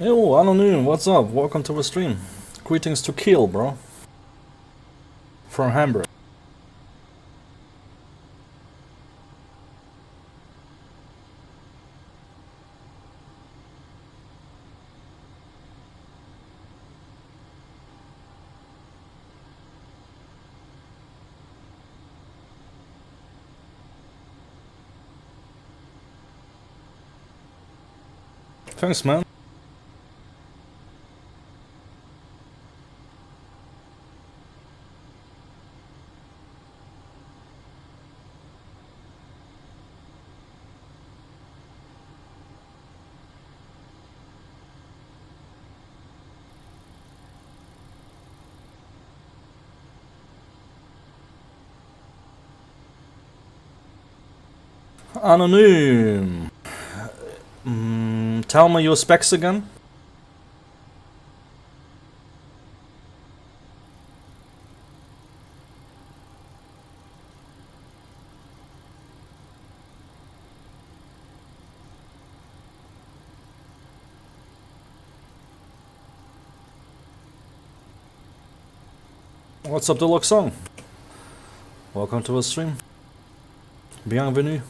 Yo, Anonym, what's up? Welcome to the stream. Greetings to Kiel, bro. From Hamburg. Thanks, man. Anonym. Tell me your specs again. What's up, Deluxe Song? Welcome to the stream. Bienvenue.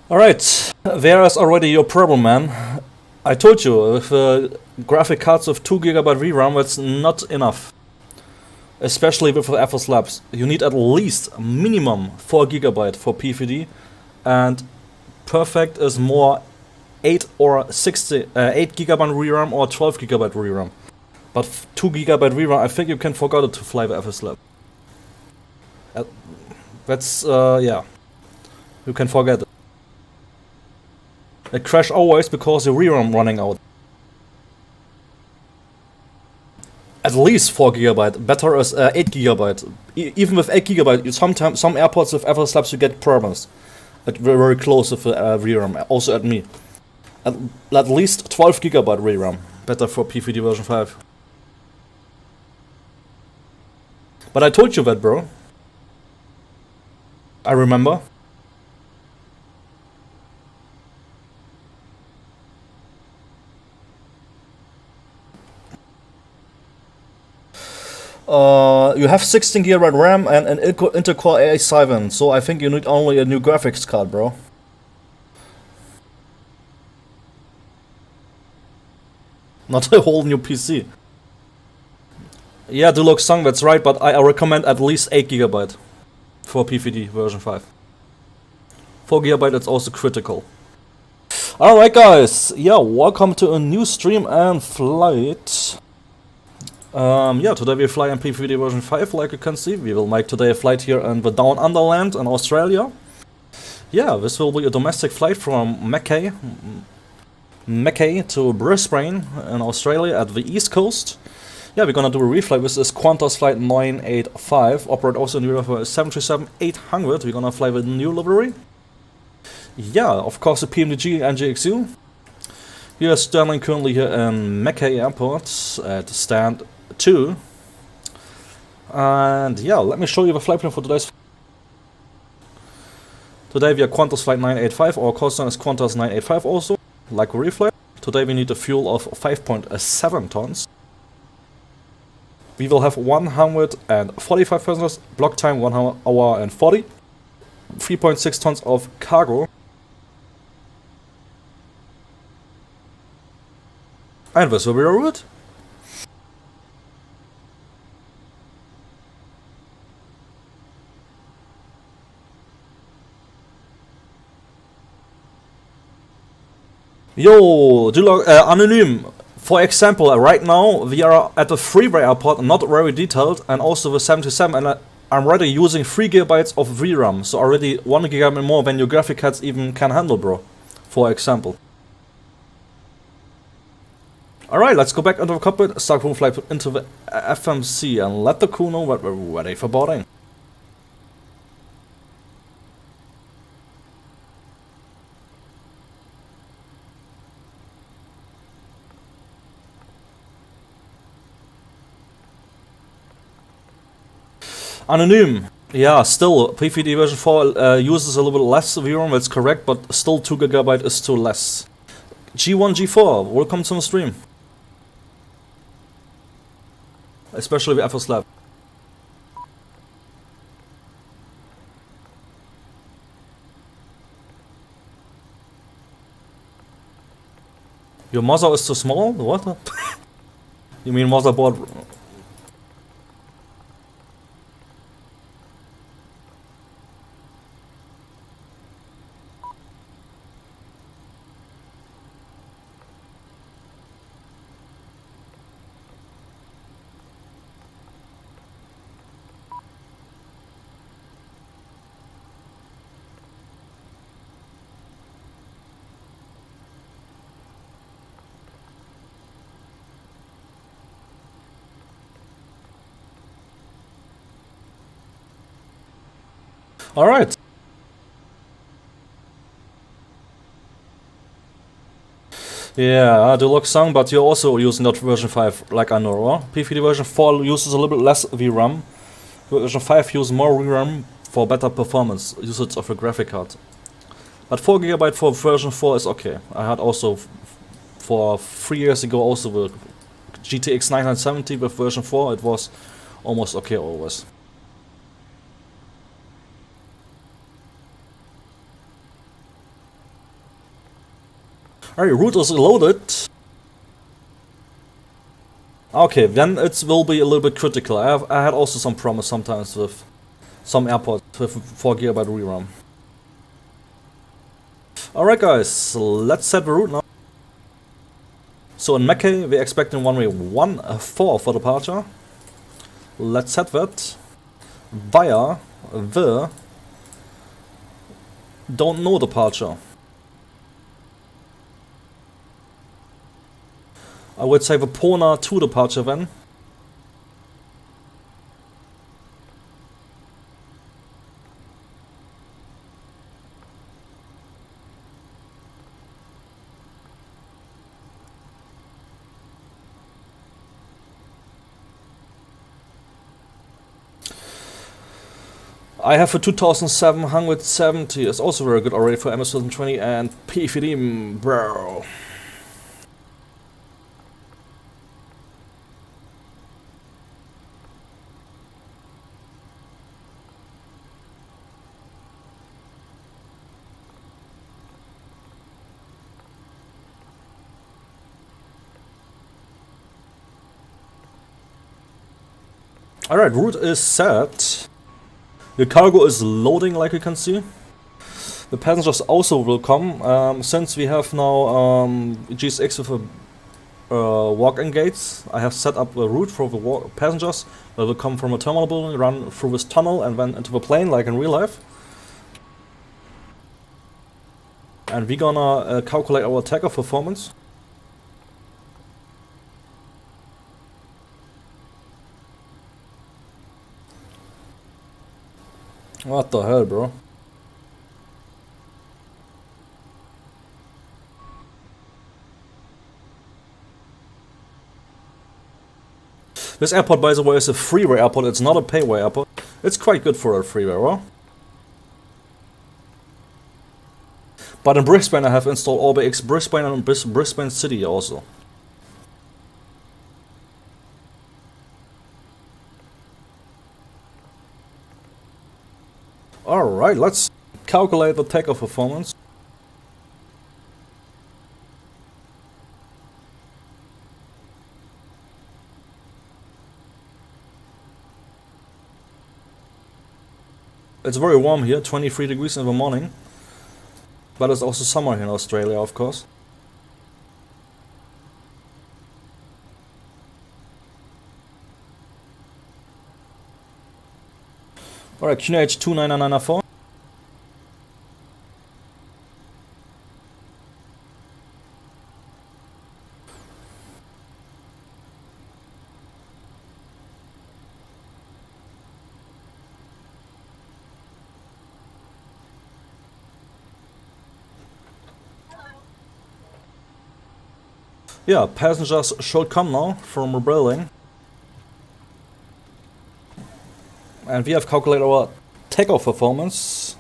Alright, there is already your problem, man. I told you, with graphic cards of 2GB VRAM, that's not enough. Especially with the Fslabs. You need at least minimum 4GB for PVD, and perfect is more 8 or 8GB VRAM or 12GB VRAM. But 2GB VRAM, I think you can forget it to fly the Fslab. That's, yeah. You can forget it. It crashes always because the VRAM running out. At least 4GB, better is 8GB. Even with 8GB, sometimes some airports with Fslabs you get problems. Very close with the VRAM, also at me. At least 12GB VRAM, better for PVD version 5. But I told you that, bro. I remember. You have 16GB RAM and an intercore A7, so I think you need only a new graphics card, bro. Not a whole new PC. Yeah, Deluxe Song, that's right, but I recommend at least 8GB for PVD version 5. 4GB is also critical. Alright guys, yeah, welcome to a new stream and flight. Yeah, today we fly in PVD version 5, like you can see. We will make today a flight here in the Down Underland in Australia. Yeah, this will be a domestic flight from Mackay to Brisbane in Australia at the east coast. Yeah, we're gonna do a reflight with this Qantas flight 985, operate also in Europe for 737-800. We're gonna fly with new livery. Yeah, of course the Pmdg NGxu. We are standing currently here in Mackay Airport at stand 2. And yeah, let me show you the flight plan for today's. Today we are Qantas flight 985, our course is Qantas 985 also, like a reflight. Today we need a fuel of 5.7 tons. We will have 145 passengers, block time 1 hour and 40, 3.6 tons of cargo. And this will be our route. Yo, anonym. For example, right now we are at the Freeware airport, not very detailed, and also the 737, and I'm already using 3 GB of VRAM, so already 1 GB more than your graphic cards even can handle, bro. For example. Alright, let's go back into the cockpit, start room flight into the FMC, and let the crew know that we're ready for boarding. Anonym. Yeah, still, PVD version 4 uses a little bit less VRAM, that's correct, but still 2 GB is too less. G1, G4, welcome to the stream. Especially the Fslabs. Your mother is too small? What? You mean motherboard? Alright. Yeah, deluxe song, but you're also using that version 5, like I know, huh? PVD version 4 uses a little bit less VRAM. Version 5 uses more VRAM for better performance usage of a graphic card. But 4 GB for version 4 is okay. I had also, for 3 years ago, also the GTX 970 with version 4, it was almost okay always. Alright, route is loaded. Okay, then it will be a little bit critical. I had also some problems sometimes with some airports with 4 GB VRAM. Alright guys, let's set the route now. So in Mackay we're expecting runway 14 for departure. Let's set that via the don't know departure. I would say the Pona 2 departure then. I have a 2770, it's also very good already for MS 2020 and PVD, bro. Alright, route is set. The cargo is loading like you can see. The passengers also will come. Since we have now GSX with a walk-in gates, I have set up a route for the passengers. They will come from a terminal building, run through this tunnel and then into the plane like in real life. And we're gonna calculate our takeoff performance. What the hell, bro? This airport, by the way, is a freeware airport. It's not a payware airport. It's quite good for a freeware, right? But in Brisbane, I have installed ORBX Brisbane and Brisbane City also. Alright, let's calculate the takeoff performance. It's very warm here, 23 degrees in the morning. But it's also summer here in Australia, of course. Alright, QH985. Yeah, passengers should come now from the building. And we have calculated our takeoff performance.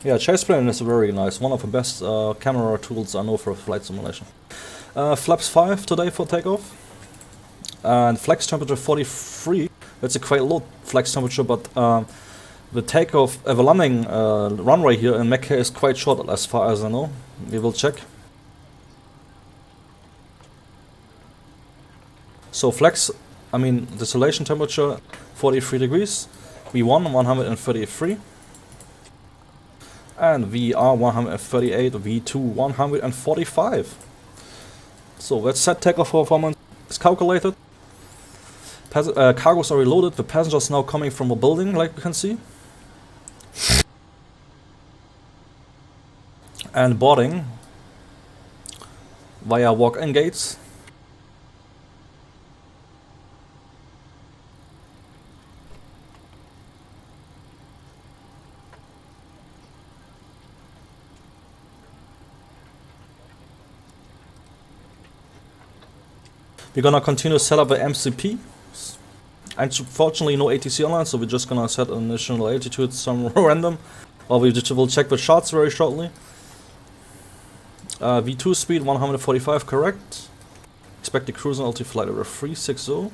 Yeah, Chaseplane is very nice, one of the best camera tools I know for flight simulation. Flaps 5 today for takeoff. And flex temperature 43. It's a quite low flex temperature, but the takeoff, the landing runway here in Mackay is quite short as far as I know. We will check. So flex, I mean distillation temperature 43 degrees, V1 133, and VR 138, V2 145. So that set takeoff performance is calculated. Cargoes are reloaded, the passengers now coming from a building, like you can see. And boarding via walk-in gates. We're gonna continue to set up the MCP. Unfortunately no ATC online, so we're just gonna set an initial altitude some random. Or we will check the charts very shortly. V2 speed 145, correct. Expected cruising altitude flight over 360.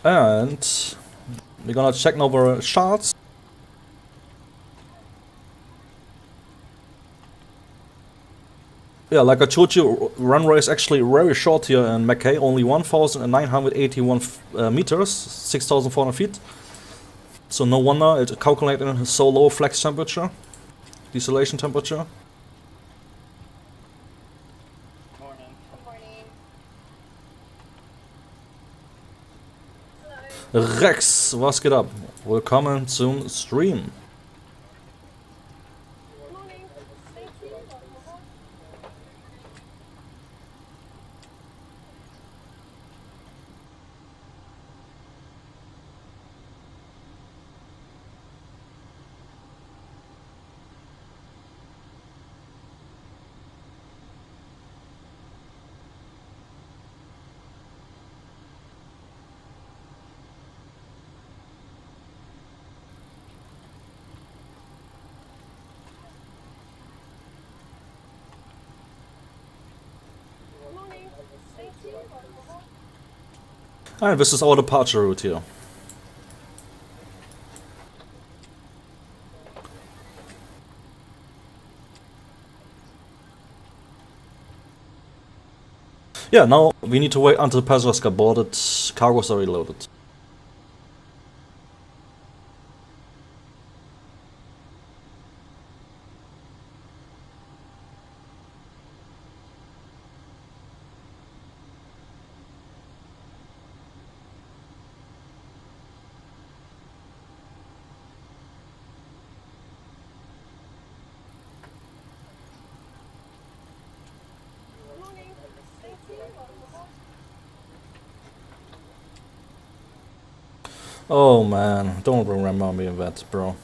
And we're gonna check now the charts. Yeah, like I told you, runway is actually very short here in Mackay, only 1,981 meters, 6,400 feet. So no wonder it calculated so low flex temperature, distillation temperature. Morning. Rex, was geht ab? Willkommen zum Stream. And this is our departure route here. Yeah, now we need to wait until the passengers get boarded, cargoes are reloaded. Oh man, don't remember me of that, bro.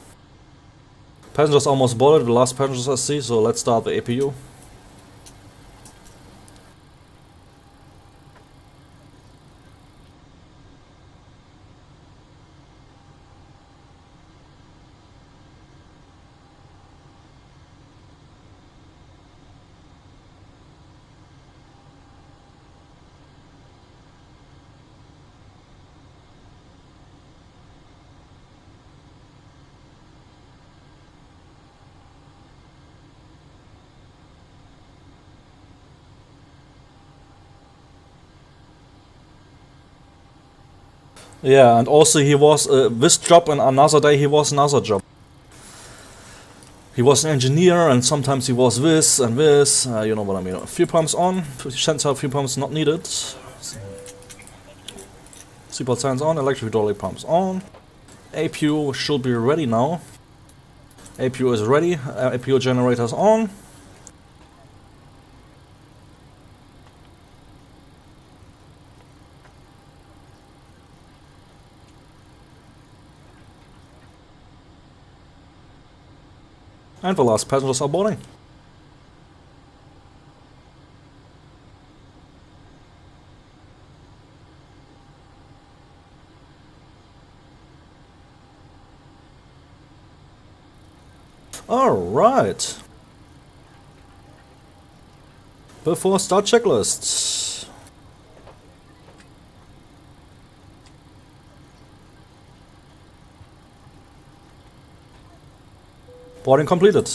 Passengers almost boarded, the last passengers I see, so let's start the APU. Yeah, and also he was this job, and another day he was another job. He was an engineer, and sometimes he was this and this. You know what I mean. Fuel pumps on. Sensor fuel pumps not needed. Seatbelt signs on. Electric hydraulic pumps on. APU should be ready now. APU is ready. APU generators on. And the last passengers are boarding. Alright. Before start checklists. Boarding completed.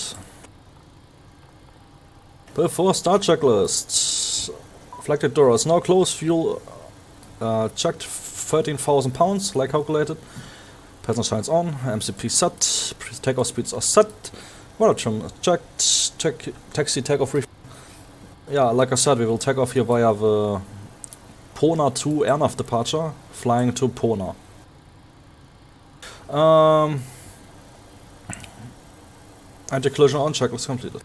Before start checklists. Flag door is now closed. Fuel checked 13,000 pounds, like calculated. Passenger signs on. MCP set. Takeoff speeds are set. Weather trim checked. Taxi takeoff. Yeah, like I said, we will take off here via the Pona 2 airnav departure, flying to Pona. Anti-collision on checklist completed.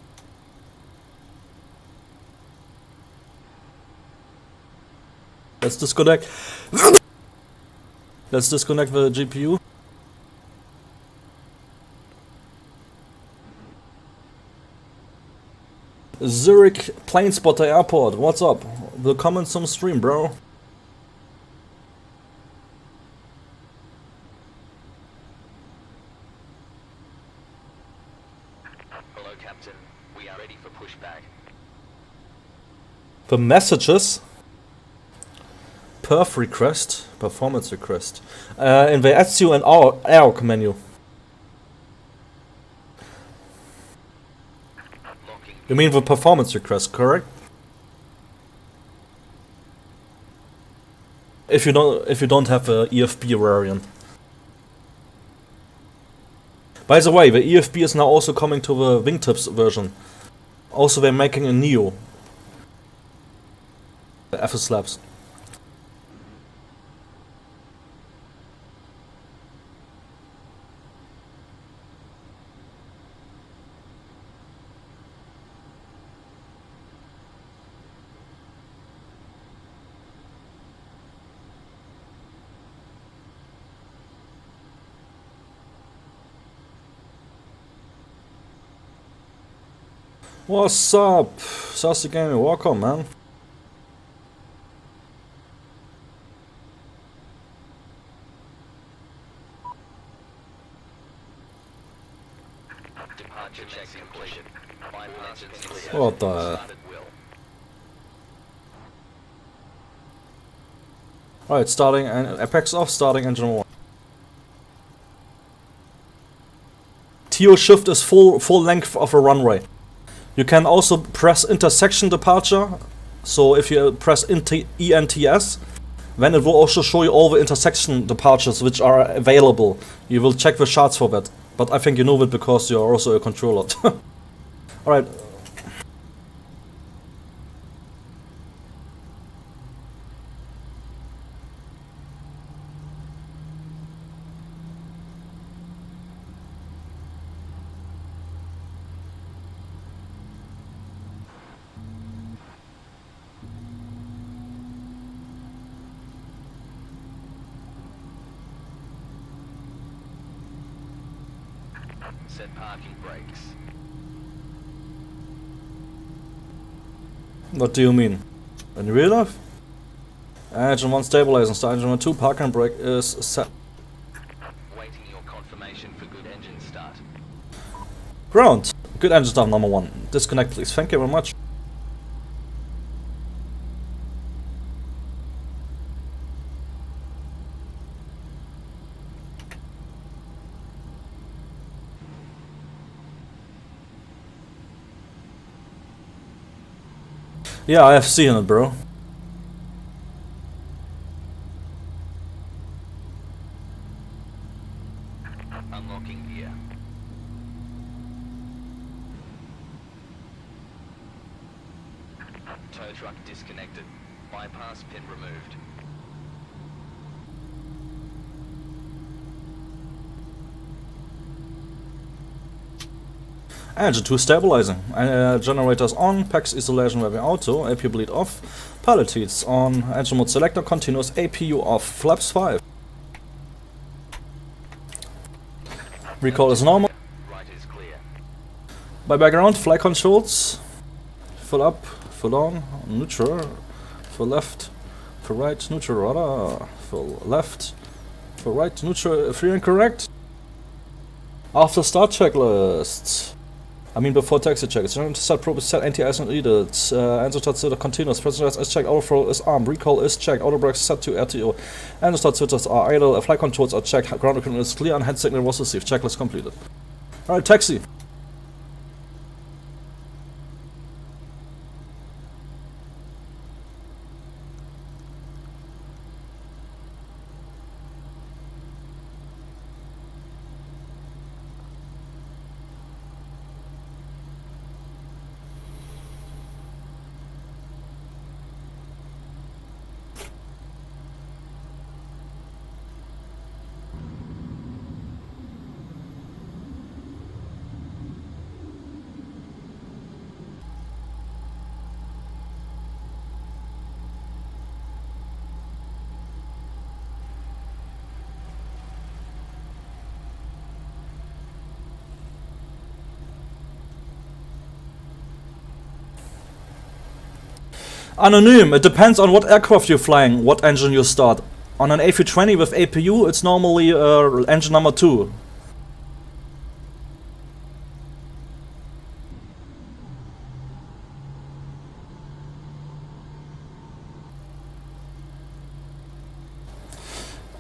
Let's disconnect. Let's disconnect the GPU. Zurich Plane Spotter Airport, what's up? Willkommen zum Stream, bro. Hello, Captain. We are ready for pushback. The messages. Perf request, performance request. In the NGxu and ARC menu. You mean the performance request, correct? If you don't have a EFB variant. By the way, the EFB is now also coming to the wingtips version. Also, they're making a Neo. The Fslabs. What's up? Sassy Gaming, welcome, man. Departure check completed. What the? Alright, starting and Apex off, starting engine 1. TO shift is full length of a runway. You can also press intersection departure, so if you press ENTS, then it will also show you all the intersection departures which are available. You will check the charts for that, but I think you know it because you are also a controller. Alright. set parking brakes. What do you mean? In real life? Engine 1 stabilizing, start engine 2 parking brake is set. Waiting your confirmation for good engine start. Ground. Good engine start number 1. Disconnect please, thank you very much. Yeah, I have seen it, bro. Unlocking gear. Tow truck disconnected. Bypass pin removed. Engine 2 stabilizing. Generators on, PAX isolation very auto, AP bleed off, pilot heats on, engine mode selector continuous, APU off, flaps 5. Recall is normal. Right is clear. By background, flight controls. Full up, full on, neutral, full left, full right, neutral rudder, full left, full right, neutral, free and correct. After start checklist. I mean before taxi check. Start probe is set, anti-ice not needed. Engine start filter continuous. Passenger is checked. Overflow is armed. Recall is checked. Auto brakes set to RTO. Engine start filters are idle. Flight controls are checked. Ground equipment is clear and hand signal was received. Checklist completed. Alright, taxi. Anonym, it depends on what aircraft you're flying, what engine you start. On an A320 with APU, it's normally engine number 2.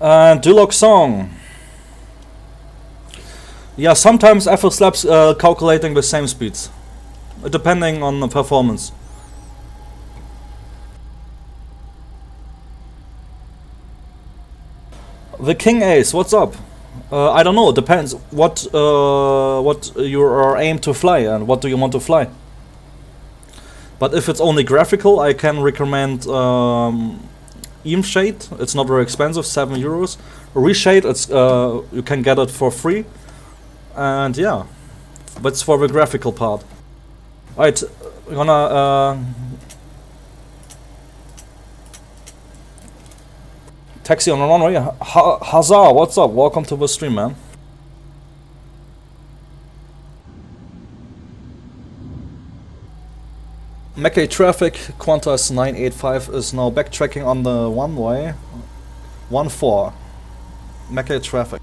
And Duloc song. Yeah, sometimes Fslabs calculating the same speeds, depending on the performance. The King Ace, what's up? I don't know. It depends what you are aimed to fly and what do you want to fly. But if it's only graphical, I can recommend Immersion. It's not very expensive, €7. Reshade, it's you can get it for free. And yeah, that's for the graphical part. Alright, we're gonna taxi on the runway. Huzzah, what's up? Welcome to the stream, man. Mackay traffic, Qantas 985 is now backtracking on the one-way. 1-4. Mackay traffic.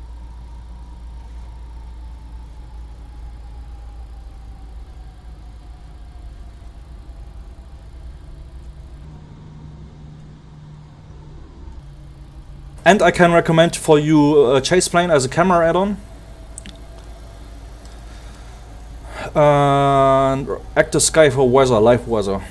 And I can recommend for you Chaseplane as a camera add-on. And Active Sky for weather, live weather.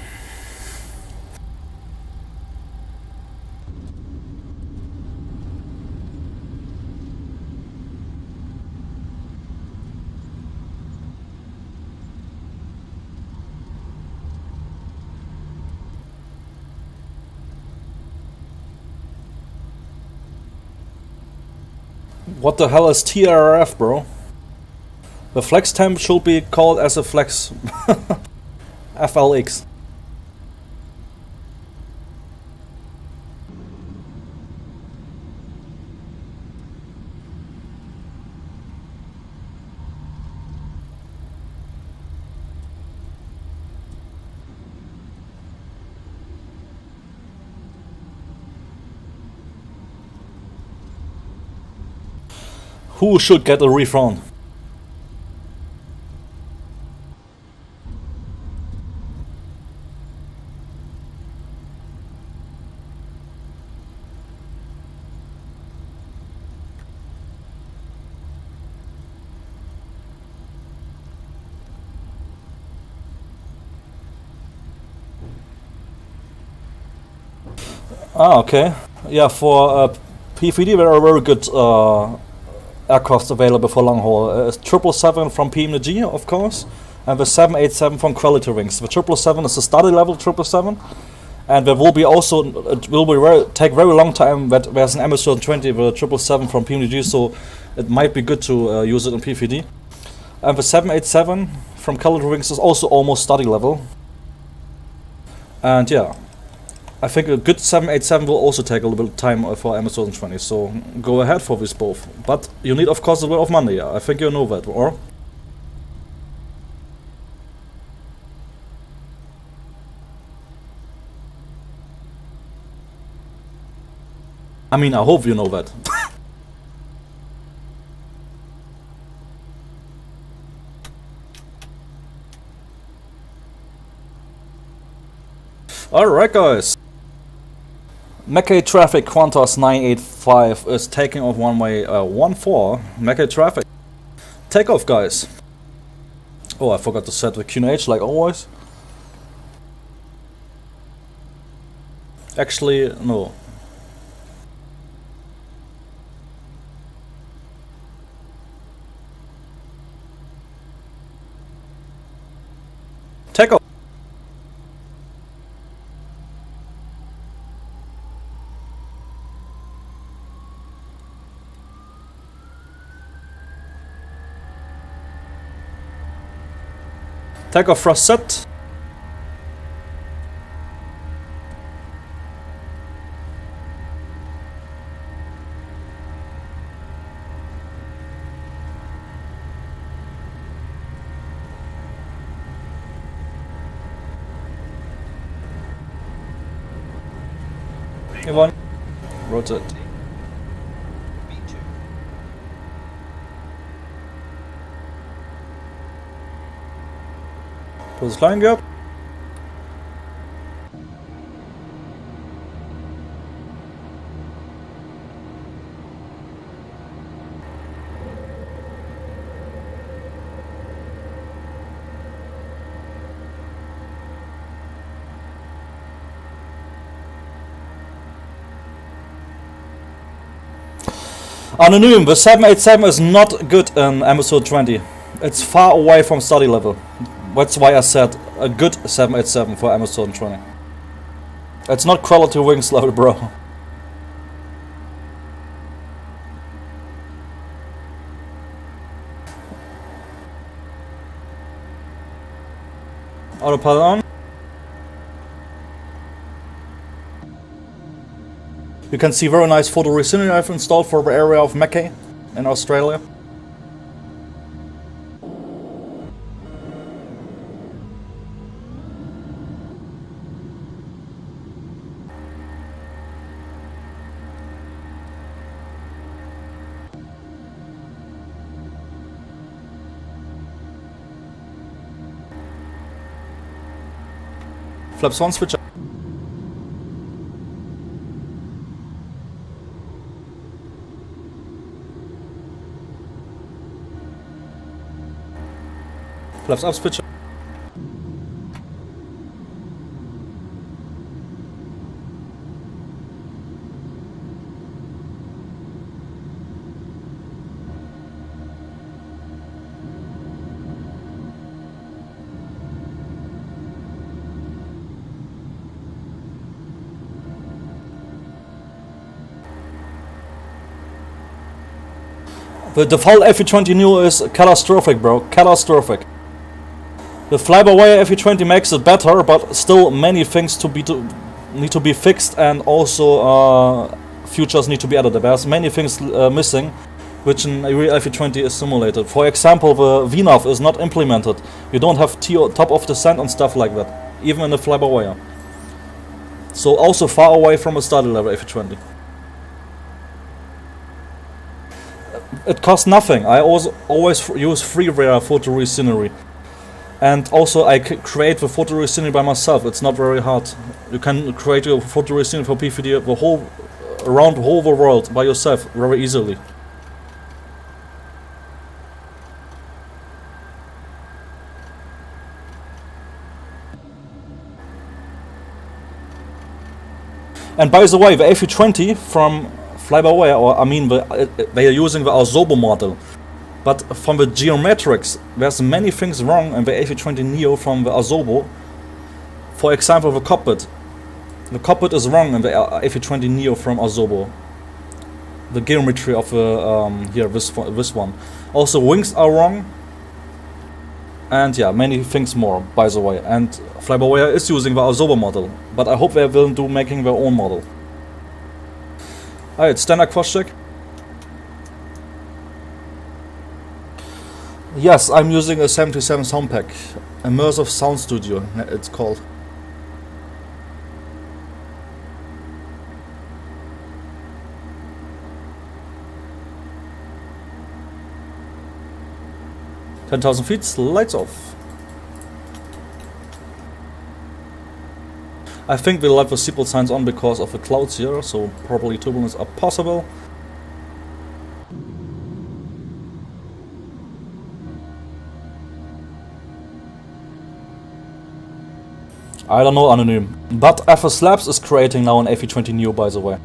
What the hell is TRF, bro? The flex temp should be called as a flex. FLX. Who should get a refund? Ah, okay. Yeah, for PVD there are very good aircraft available for long haul. 777 from Pmdg, of course, and the 787 from Quality Wings. The 777 is a study level 777, and there will be also, it will be take very long time that there's an MS-20, the 777 from Pmdg, so it might be good to use it in PVD. And the 787 from Quality Wings is also almost study level. And yeah, I think a good 787 will also take a little bit of time for MS-20, so go ahead for this both. But you need, of course, a bit of money, yeah. I think you know that, or? I mean, I hope you know that. Alright, guys. Mackay traffic Qantas 985 is taking off runway 14. Mackay traffic. Take off, guys. Oh, I forgot to set the QNH like always. Actually, no. Take off. Takeoff thrust set. Everyone, rotate. Put the flying up. Anonym, the 787 is not good in episode 20. It's far away from study level. That's why I said a good 787 for episode 20. It's not quality wings level, bro. Autopilot on. You can see very nice Photoreal I've installed for the area of Mackay in Australia. Flaps 1 switch up. Flaps up, switch up. The default FE20 new is catastrophic, bro. Catastrophic. The fly-by-wire FE20 makes it better, but still many things need to be fixed, and also futures need to be added. There's many things missing, which in a real FE20 is simulated. For example, the VNAV is not implemented. You don't have top of descent and stuff like that, even in the fly-by-wire. So also far away from a study level FE20. It costs nothing. I also always use freeware photo scenery. And also I create the photo scenery by myself. It's not very hard. You can create a photo scenery for PVD around the whole world by yourself very easily. And by the way, the A320 from Fly-by-Wire, or I mean, they are using the Aerosoft model. But from the geometrics, there's many things wrong in the A320neo from the Aerosoft. For example, the cockpit. The cockpit is wrong in the A320neo from Aerosoft. The geometry of the this one. Also, wings are wrong. And yeah, many things more, by the way. And Fly-by-Wire is using the Aerosoft model, but I hope they will do making their own model. Alright, standard cross check. Yes, I'm using a 77 sound pack. Immersive Sound Studio, it's called. $10,000 feet, lights off. I think we'll have the seatbelt signs on because of the clouds here, so probably turbulence are possible. I don't know, Anonym. But Fslabs is creating now an A320neo, by the way.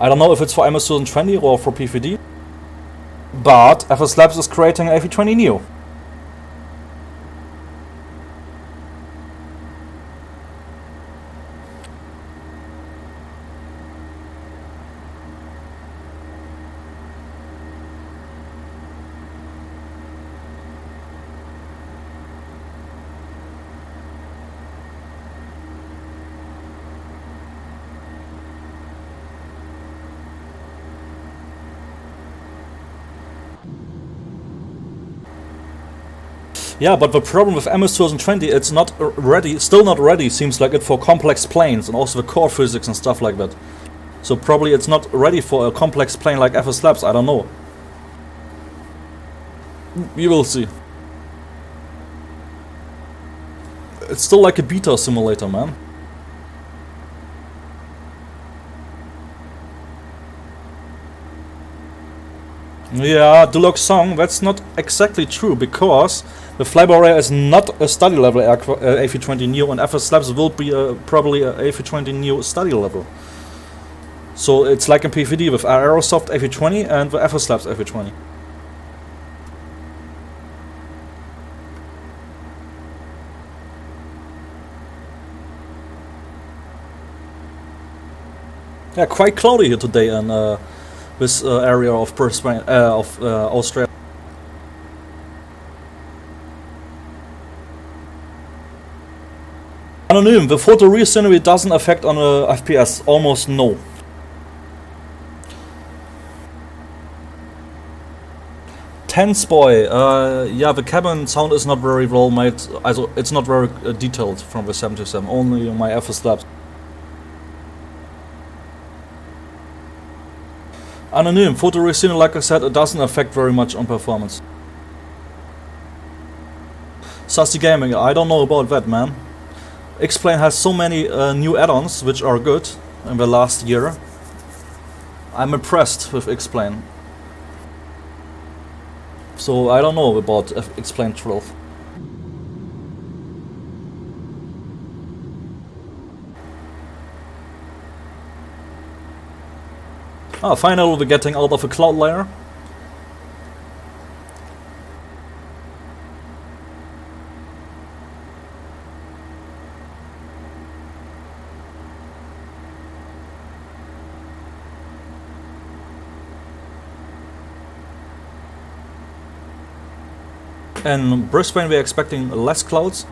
I don't know if it's for MS2020 or for PVD. But Fslabs is creating an A320neo. Yeah, but the problem with MS2020, it's not ready, still not ready, seems like it, for complex planes and also the core physics and stuff like that. So probably it's not ready for a complex plane like Fslabs, I don't know. We will see. It's still like a beta simulator, man. Yeah, Deluxe Song, that's not exactly true, because the Fly-by-Wire is not a study level A320neo, and Fslabs will be probably a A320neo study level. So it's like in PVD with Aerosoft A320 and the Fslabs A320. Yeah, quite cloudy here today in this area of Brisbane, Australia. Anonym, the photo scenery doesn't affect on FPS, almost no. Tense boy, yeah, the cabin sound is not very well made, also it's not very detailed from the 727, only my Fslabs. Anonym, photo scenery, like I said, it doesn't affect very much on performance. Sassy Gaming, I don't know about that, man. Xplane has so many new add-ons which are good in the last year. I'm impressed with Xplane. So I don't know about Xplane 12. Ah, finally we're getting out of a cloud layer. In Brisbane we're expecting less clouds.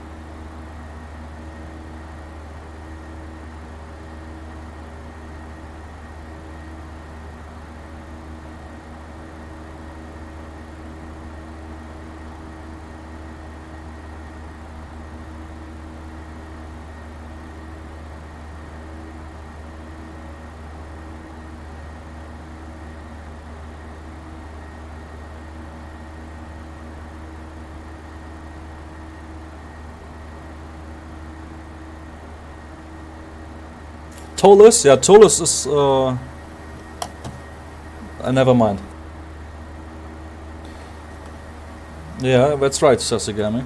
Tolus? Yeah, Tolus is... never mind. Yeah, that's right, Sasigami.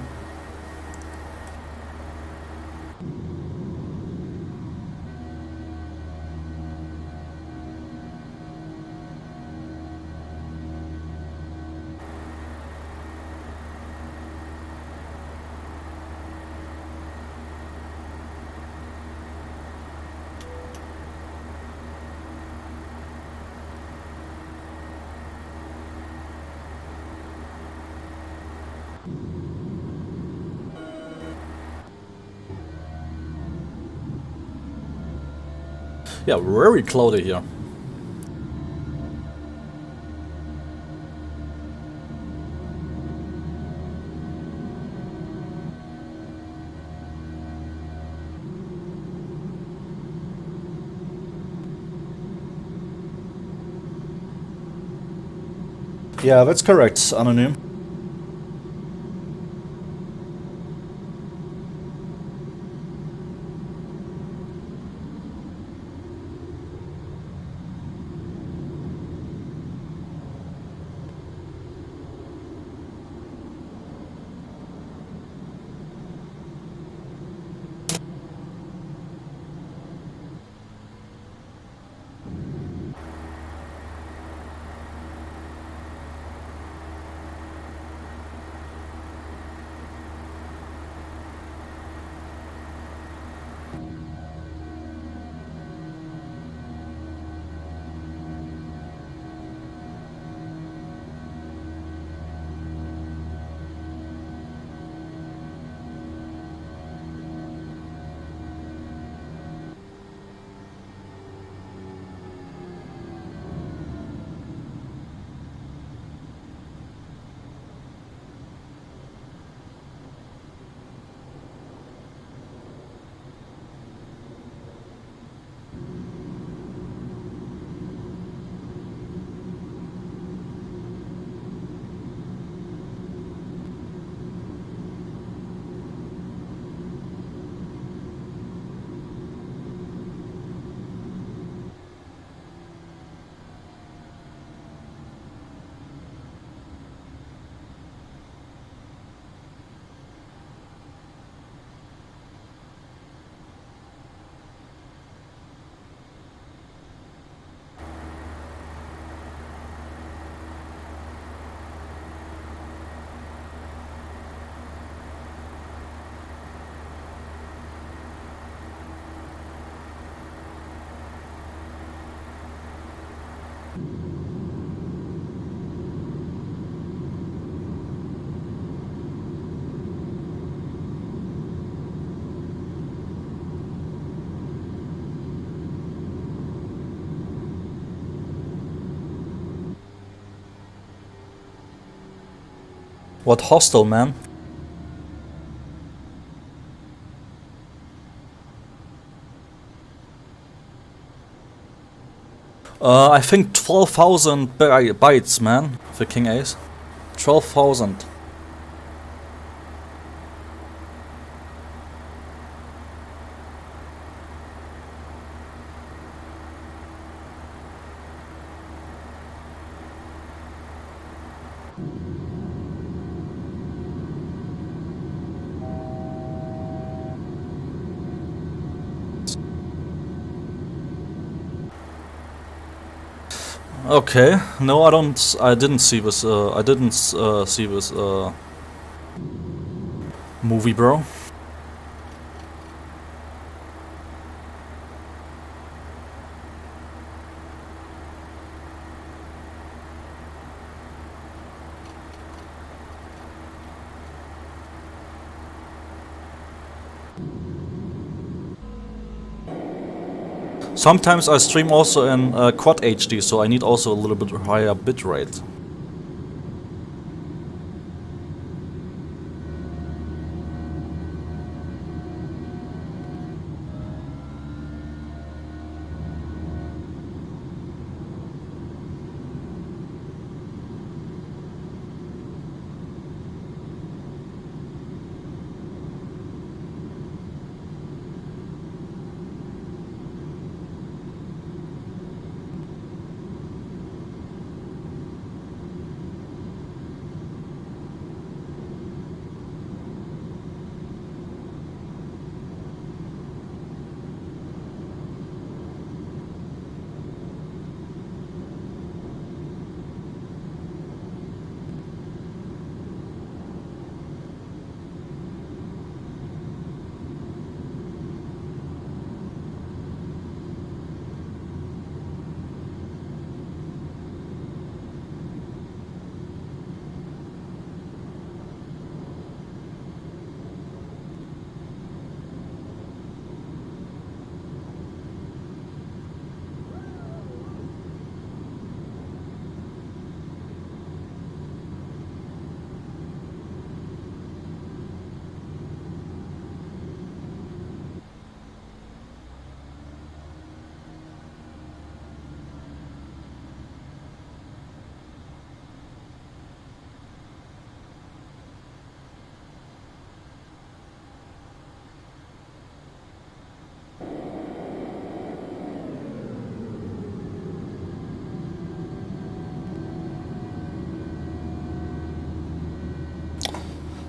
Yeah, very cloudy here. Yeah, that's correct, Anonym. What hostel, man? I think 12,000 bytes, man, for King Ace. 12,000. Okay, no, I didn't see this. I didn't see this movie, bro. Sometimes I stream also in Quad HD, so I need also a little bit higher bitrate.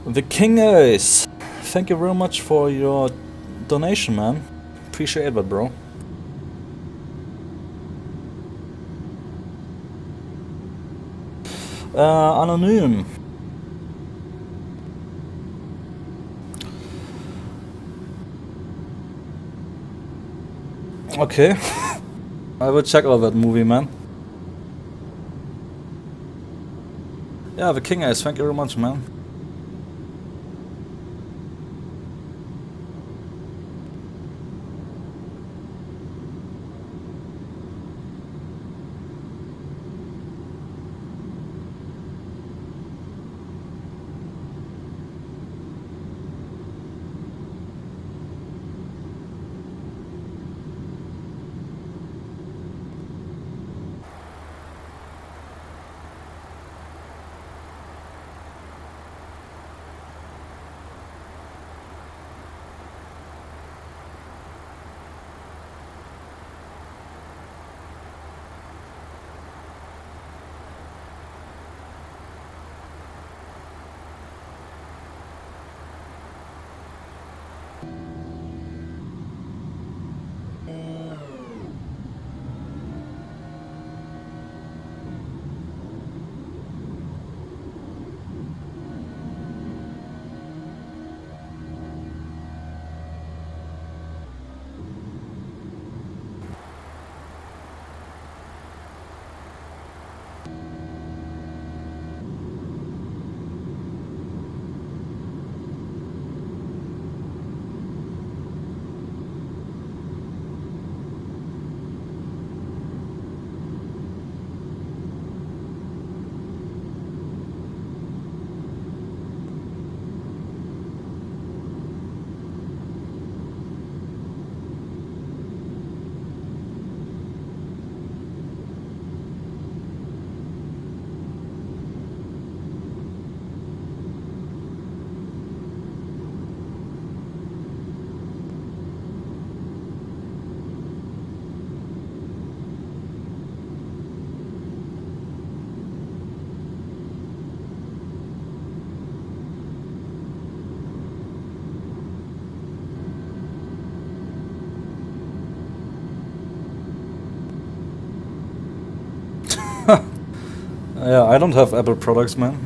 The King Ace, thank you very much for your donation, man. Appreciate that, bro. Anonym. Okay. I will check out that movie, man. Yeah, the King Ace, thank you very much, man. Yeah, I don't have Apple products, man.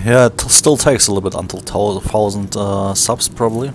Yeah, it still takes a little bit until 1,000 subs, probably.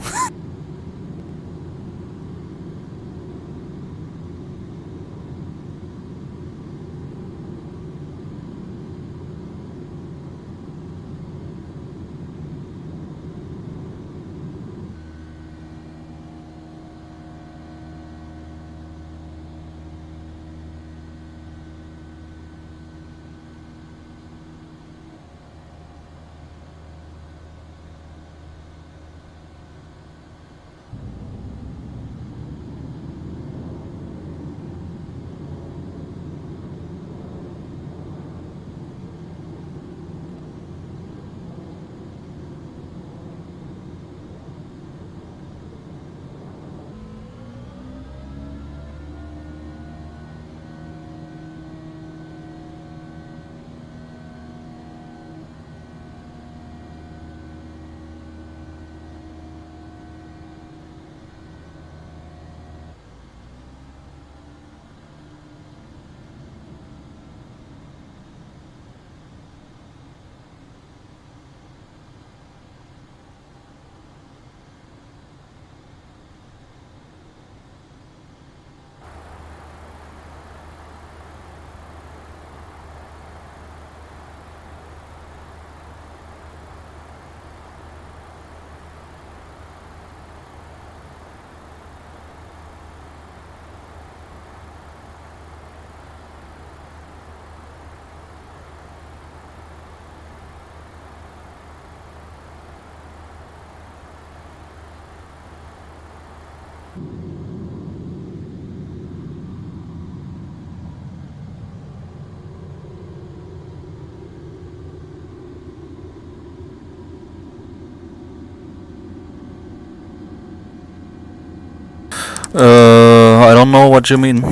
I don't know what you mean.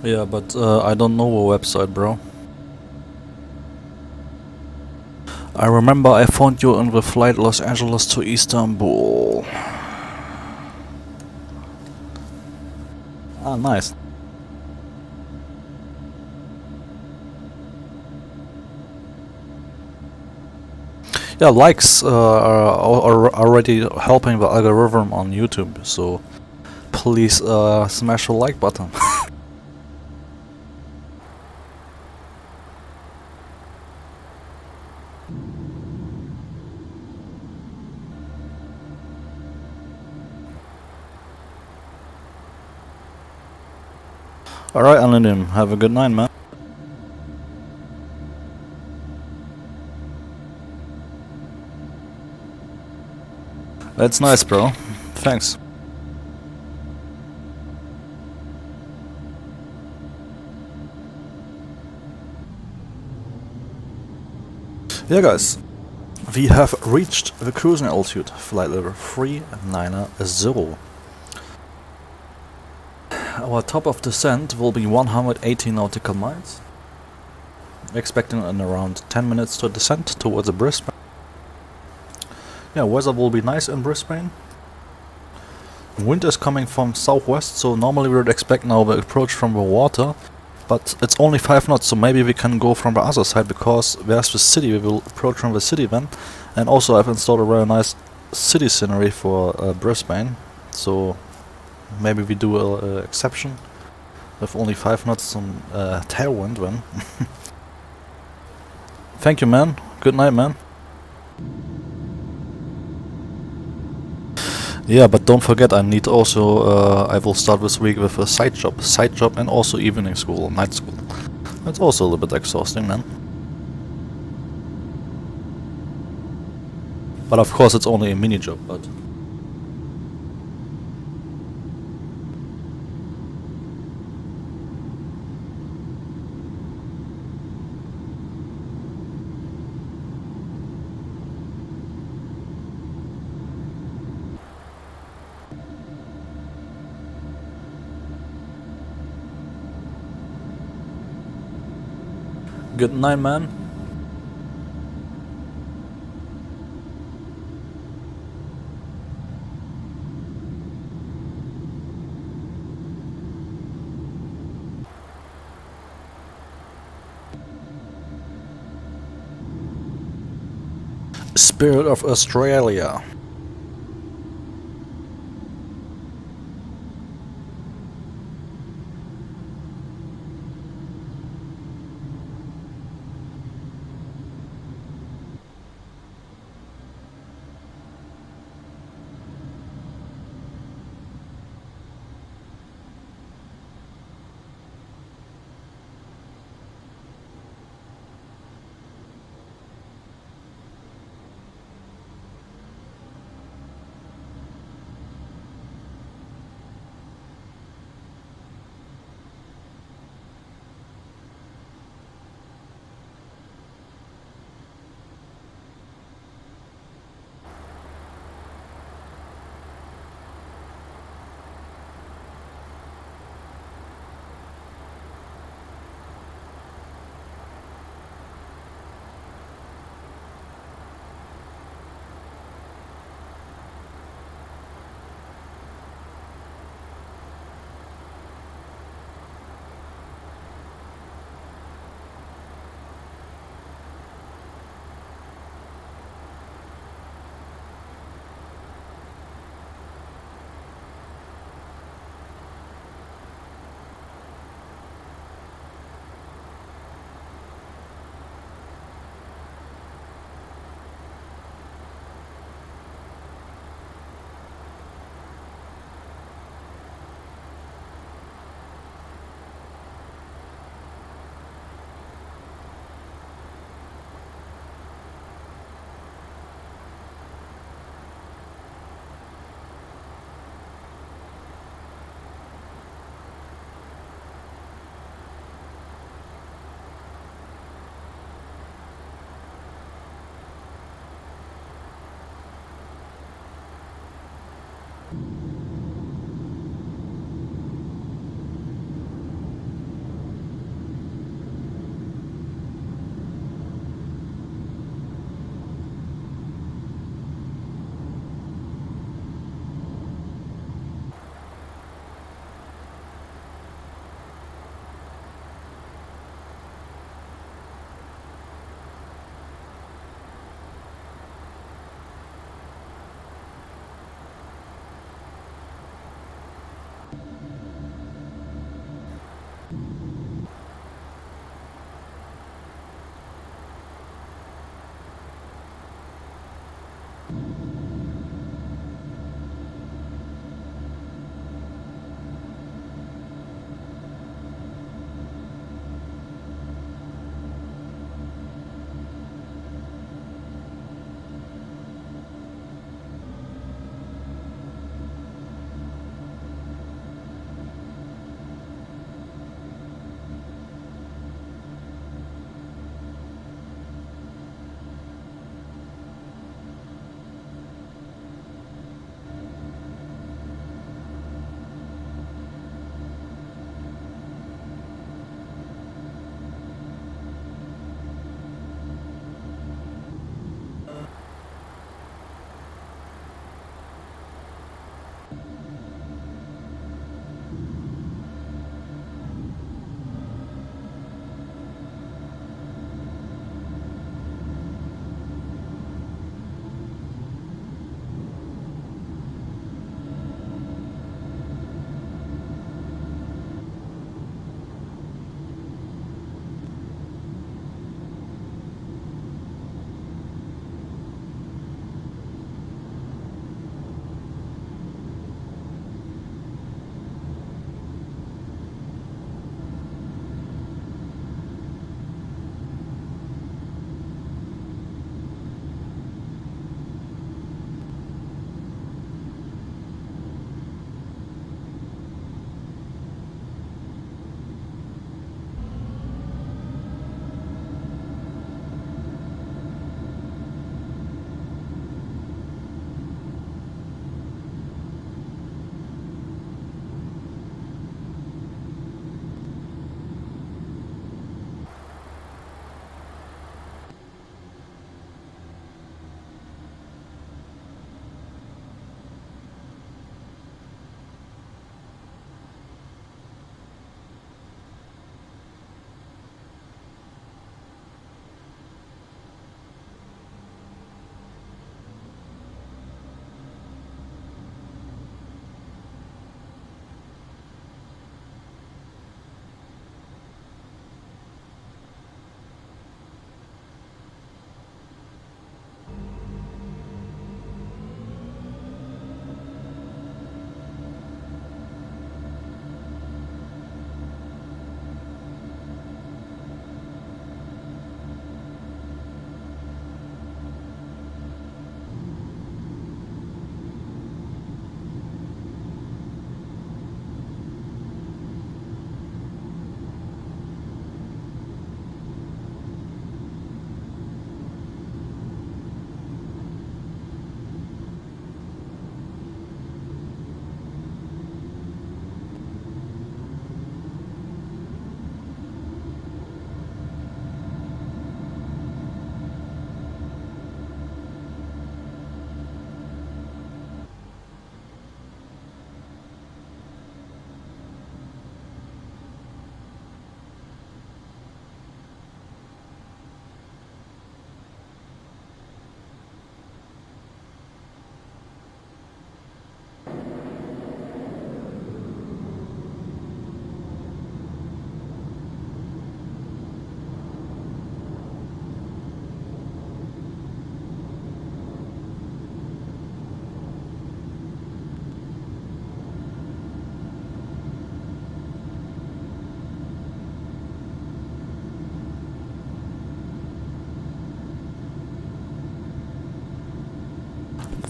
Yeah, but I don't know a website, bro. I remember I found you on the flight Los Angeles to Istanbul. Ah, nice. Yeah, likes are already helping the algorithm on YouTube, so please smash the like button. Alright, Anonym, have a good night, man. That's nice, bro. Thanks. Yeah, guys. We have reached the cruising altitude, flight level 390. Our top of descent will be 180 nautical miles. Expecting in around 10 minutes to descend towards Brisbane. Yeah, weather will be nice in Brisbane. Wind is coming from southwest, so normally we would expect now the approach from the water. But it's only 5 knots, so maybe we can go from the other side, because there's the city. We will approach from the city then. And also I've installed a very nice city scenery for Brisbane, so maybe we do a exception with only 5 knots on tailwind then. Thank you, man. Good night, man. Yeah, but don't forget, I need also, I will start this week with a side job and also evening school, night school. That's also a little bit exhausting, man. But of course it's only a mini job, but... Good night, man. Spirit of Australia.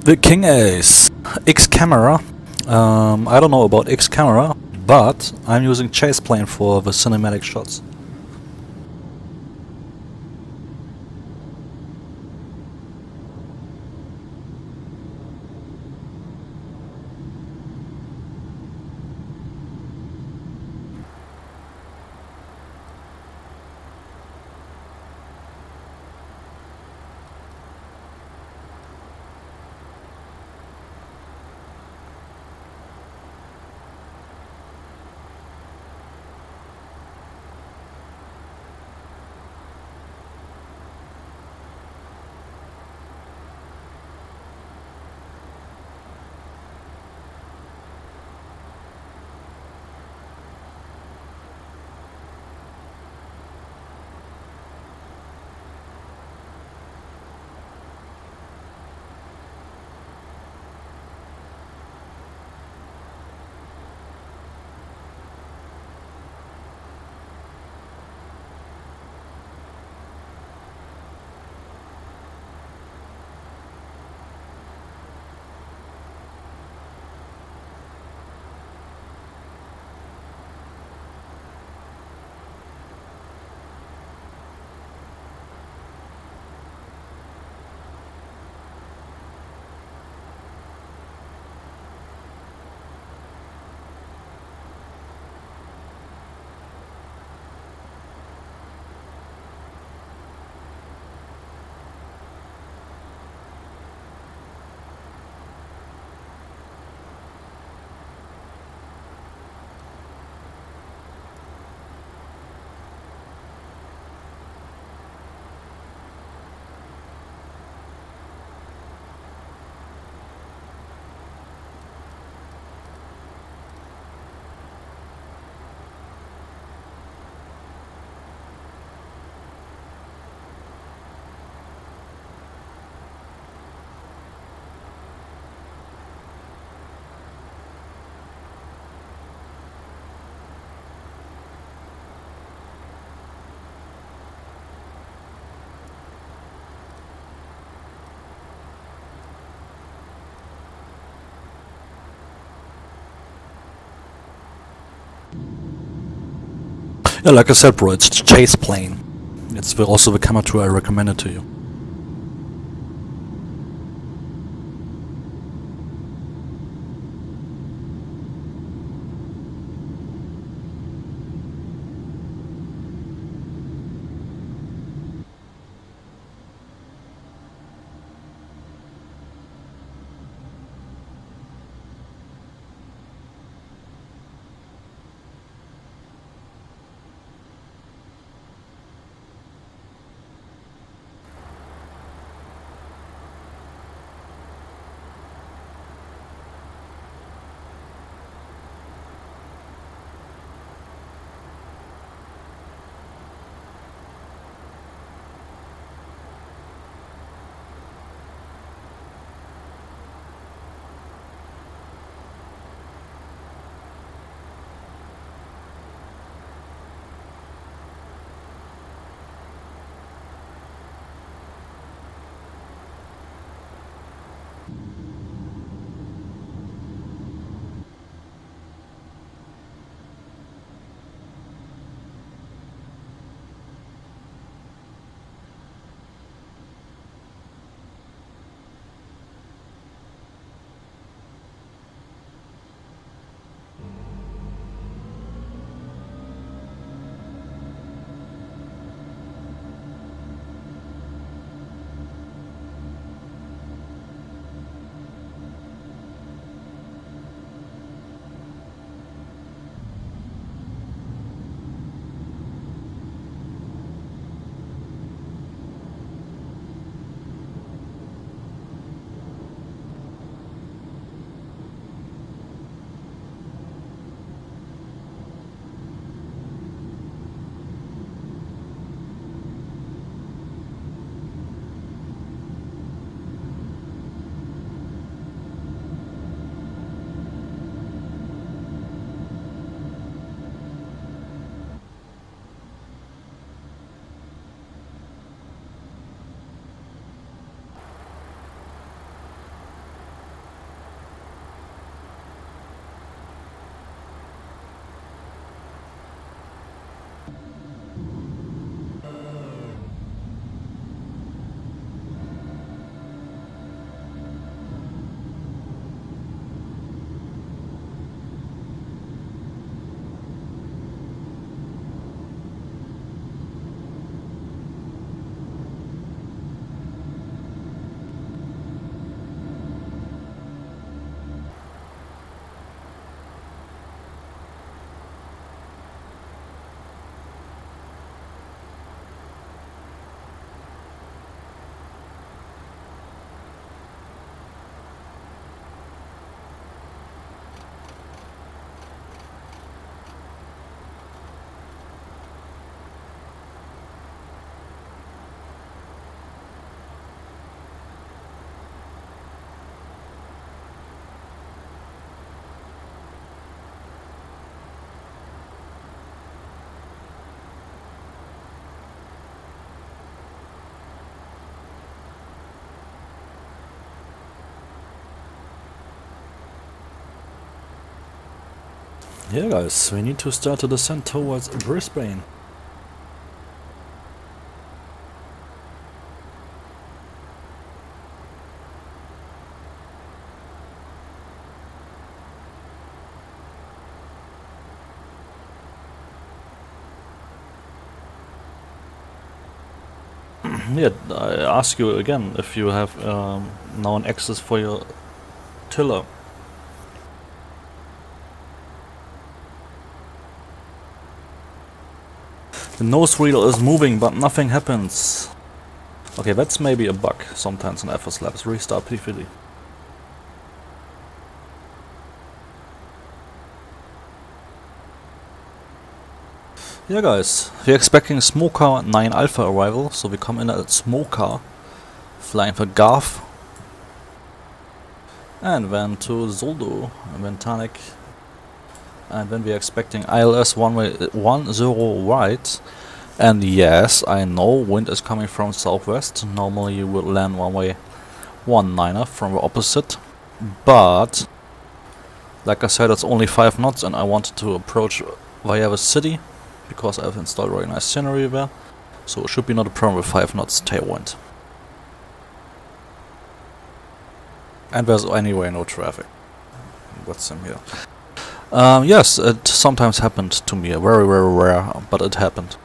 The King Ace X camera. I don't know about X camera, but I'm using Chaseplane for the cinematic shots. Yeah, like I said, bro, it's Chaseplane. It's also the camera tool I recommended to you. Yeah guys, we need to start to descend towards Brisbane. Yeah, I ask you again if you have now an access for your tiller. The nose reel is moving, but nothing happens. Okay, that's maybe a bug sometimes in Fslabs. Restart Prepar3dv5.3. Yeah guys, we're expecting Smoker 9 Alpha arrival, so we come in at Smoker, flying for Garth, and then to Zoldo, and then Tanik, and then we're expecting ILS 10 right, and yes, I know wind is coming from southwest. Normally you would land runway 19er from the opposite, but like I said, it's only 5 knots and I wanted to approach via the city, because I've installed very nice scenery there, so it should be not a problem with 5 knots tailwind. And there's anyway no traffic. What's in here? Yes, it sometimes happened to me, very rare, but it happened.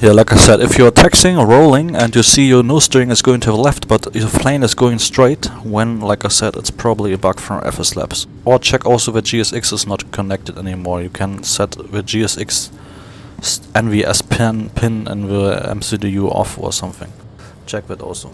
Yeah, like I said, if you're taxiing or rolling and you see your nose steering is going to the left but your plane is going straight, when, like I said, it's probably a bug from Fslabs. Or check also that GSX is not connected anymore. You can set the GSX NVS pin and the MCDU off or something. Check that also.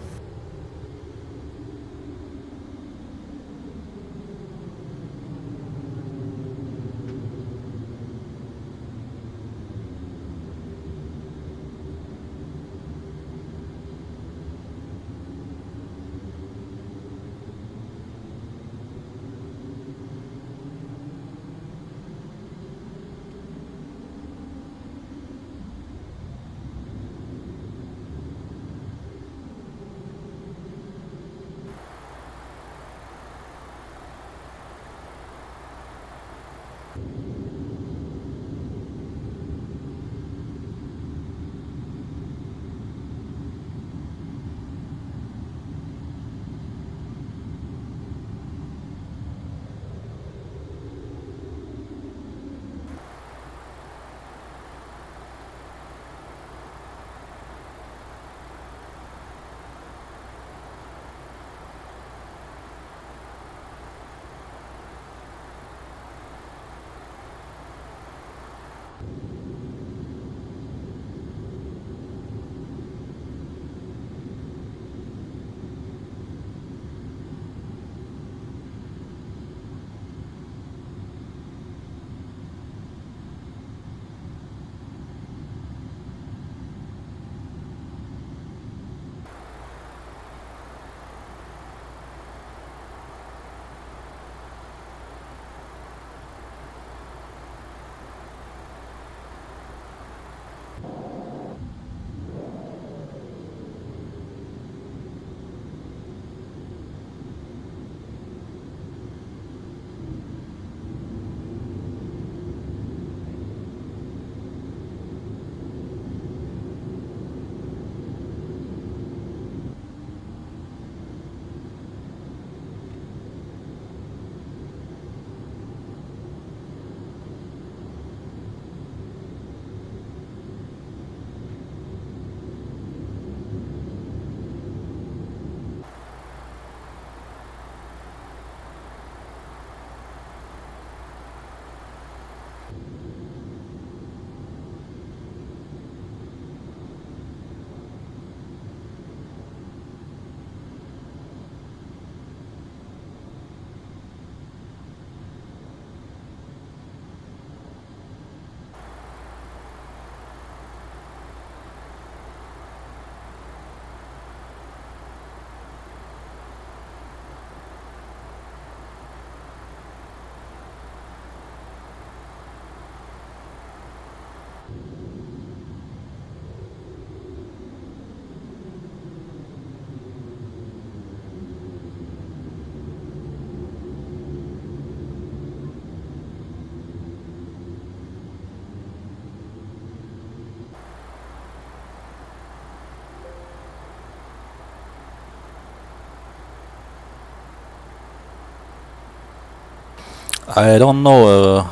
I don't know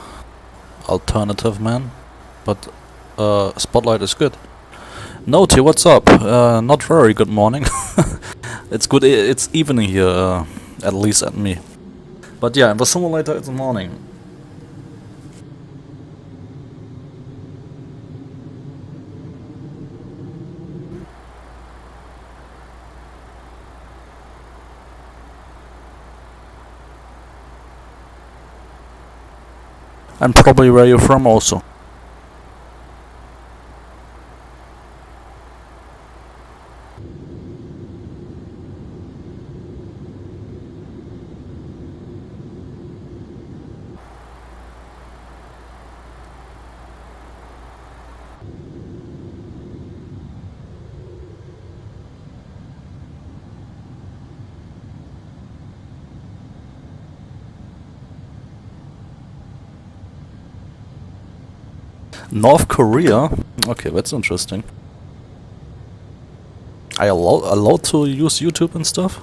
alternative, man, but Spotlight is good. Noti, what's up? Not very good morning. It's good. It's evening here, at least at me. But yeah, in the simulator it's morning. And probably where you're from also. North Korea? Okay, that's interesting. Are you allowed to use YouTube and stuff?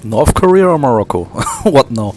North Korea or Morocco? What no?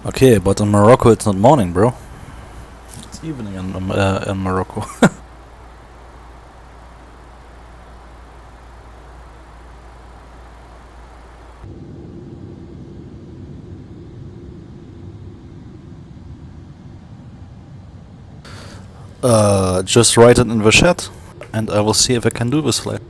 Okay, but in Morocco it's not morning, bro. It's evening in Morocco. Just write it in the chat, and I will see if I can do this flight.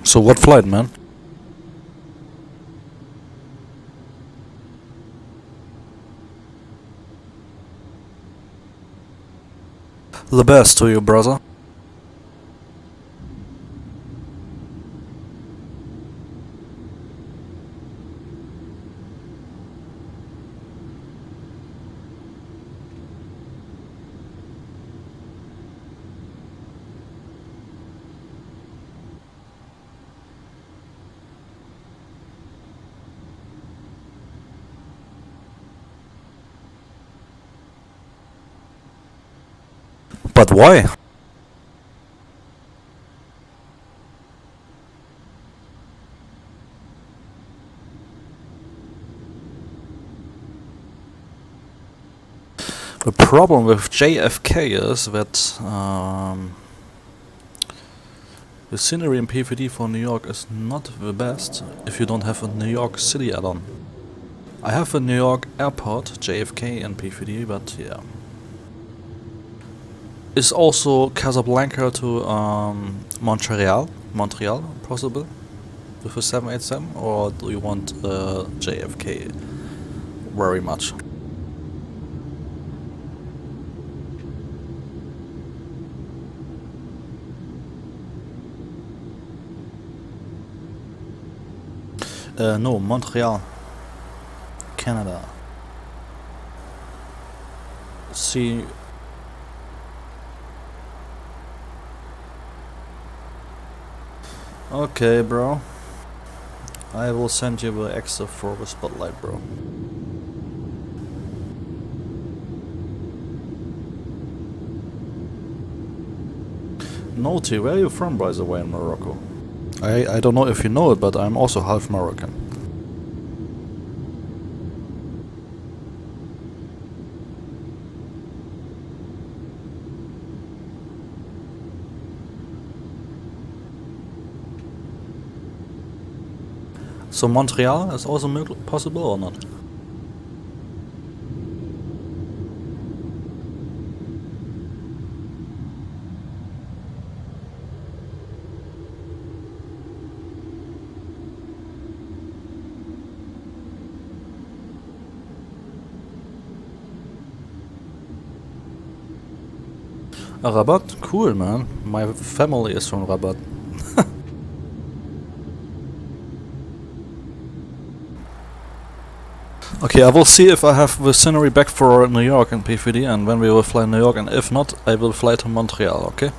So what flight, man? The best to you, brother. But why? The problem with JFK is that The scenery in PVD for New York is not the best if you don't have a New York City add-on. I have a New York Airport, JFK in PVD, but yeah. Is also Casablanca to Montreal possible with a 787, or do you want JFK very much? No, Montreal, Canada. See. Okay, bro. I will send you the extra for the spotlight, bro. Naughty, where are you from, by the way, in Morocco? I don't know if you know it, but I'm also half Moroccan. So Montreal is also possible or not? Rabat? Cool, man. My family is from Rabat. Okay, I will see if I have the scenery back for New York and PVD, and when we will fly New York, and if not, I will fly to Montreal, okay?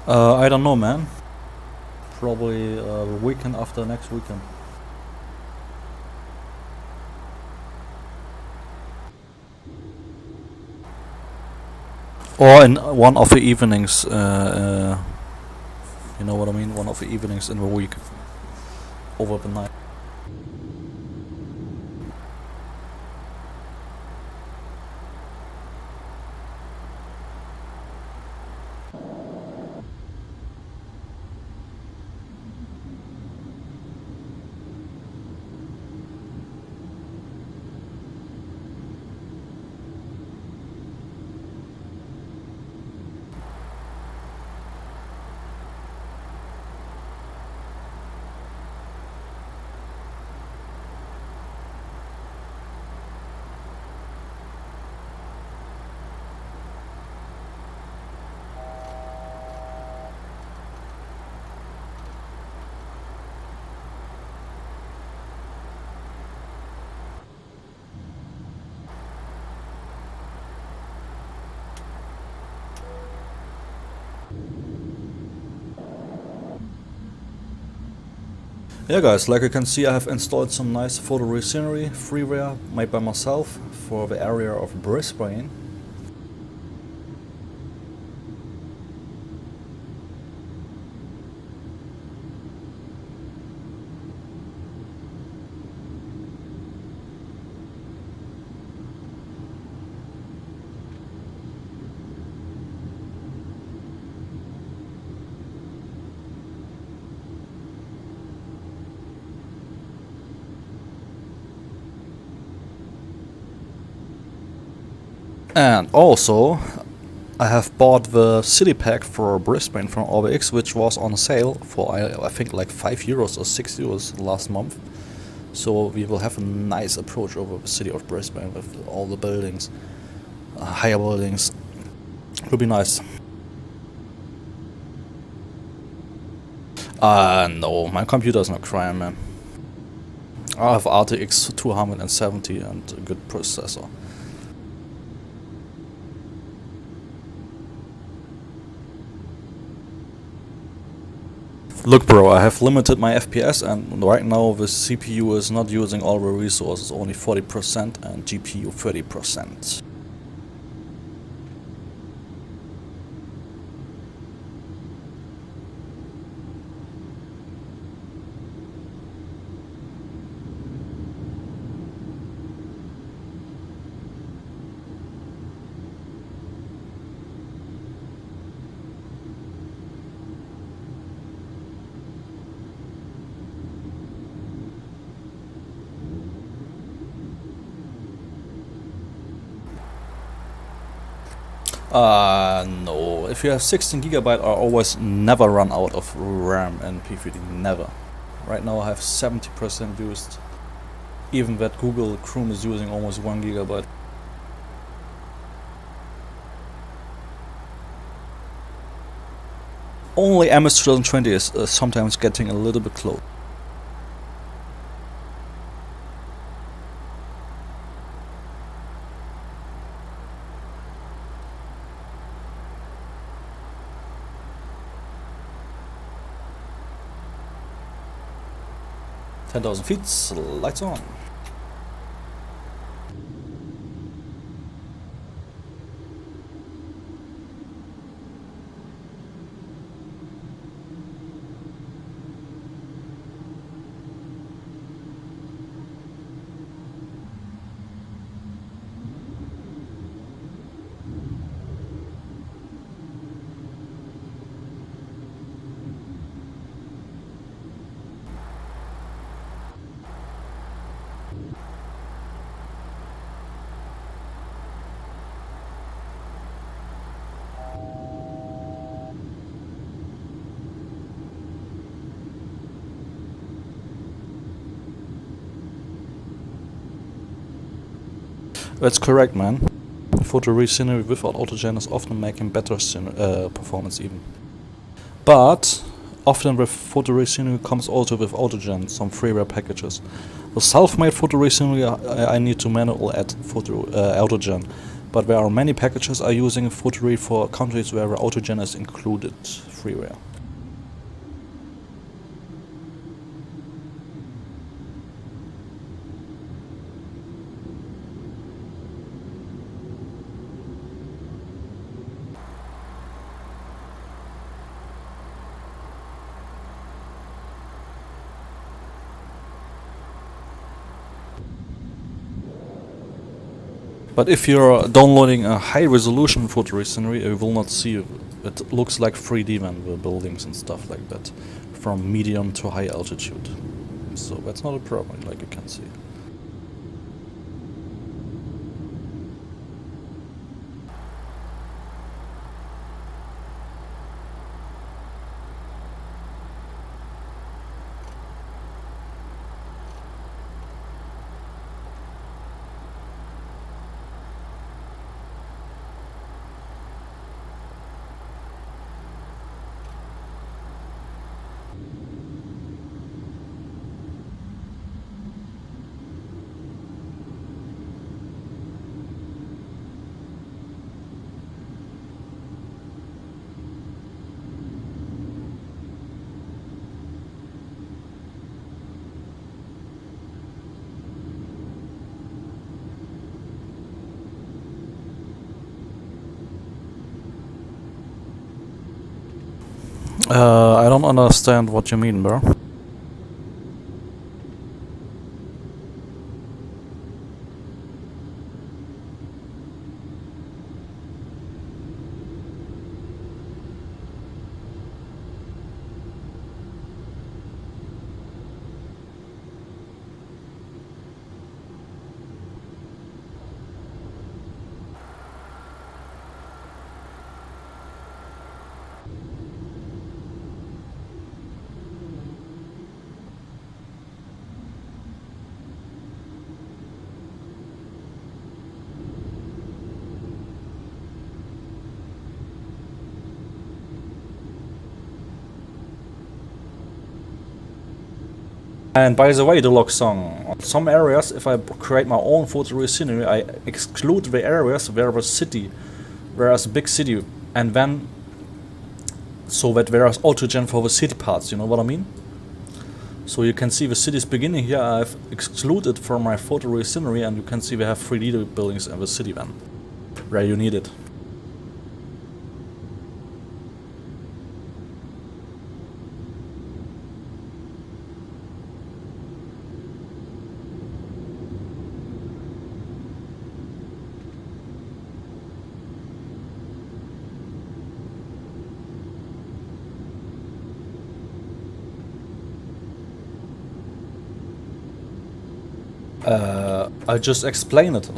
I don't know, man. Probably the weekend after next weekend. Or in one of the evenings, you know what I mean? One of the evenings in the week. Over the night. Yeah guys, like you can see, I have installed some nice Photoreal scenery freeware made by myself for the area of Brisbane. And also, I have bought the city pack for Brisbane from ORBX, which was on sale for I think like €5 or €6 last month. So we will have a nice approach over the city of Brisbane with all the buildings, higher buildings. It will be nice. No, my computer is not crying, man. I have RTX 270 and a good processor. Look bro, I have limited my FPS and right now the CPU is not using all the resources, only 40% and GPU 30%. No. If you have 16GB, I always never run out of RAM and P3D, never. Right now I have 70% used. Even that Google Chrome is using almost 1GB. Only MS 2020 is sometimes getting a little bit close. $10,000 feet, lights on. That's correct, man. Photoreal scenery without autogen is often making better performance even. But often with Photoreal scenery comes also with autogen, some freeware packages. With self-made Photoreal scenery I need to manually add autogen, but there are many packages are using Photoreal for countries where autogen is included freeware. But if you're downloading a high resolution Photoreal scenery, you will not see it. It looks like 3D when the buildings and stuff like that, from medium to high altitude. So that's not a problem, like you can see. I don't understand what you mean, bro. And by the way, the log song, on some areas, if I create my own photoreal scenery, I exclude the areas where there's a big city, and then so that there is autogen for the city parts, you know what I mean? So you can see the city's beginning here, I've excluded from my photoreal scenery, and you can see we have 3D buildings in the city then, where you need it. I just explain it.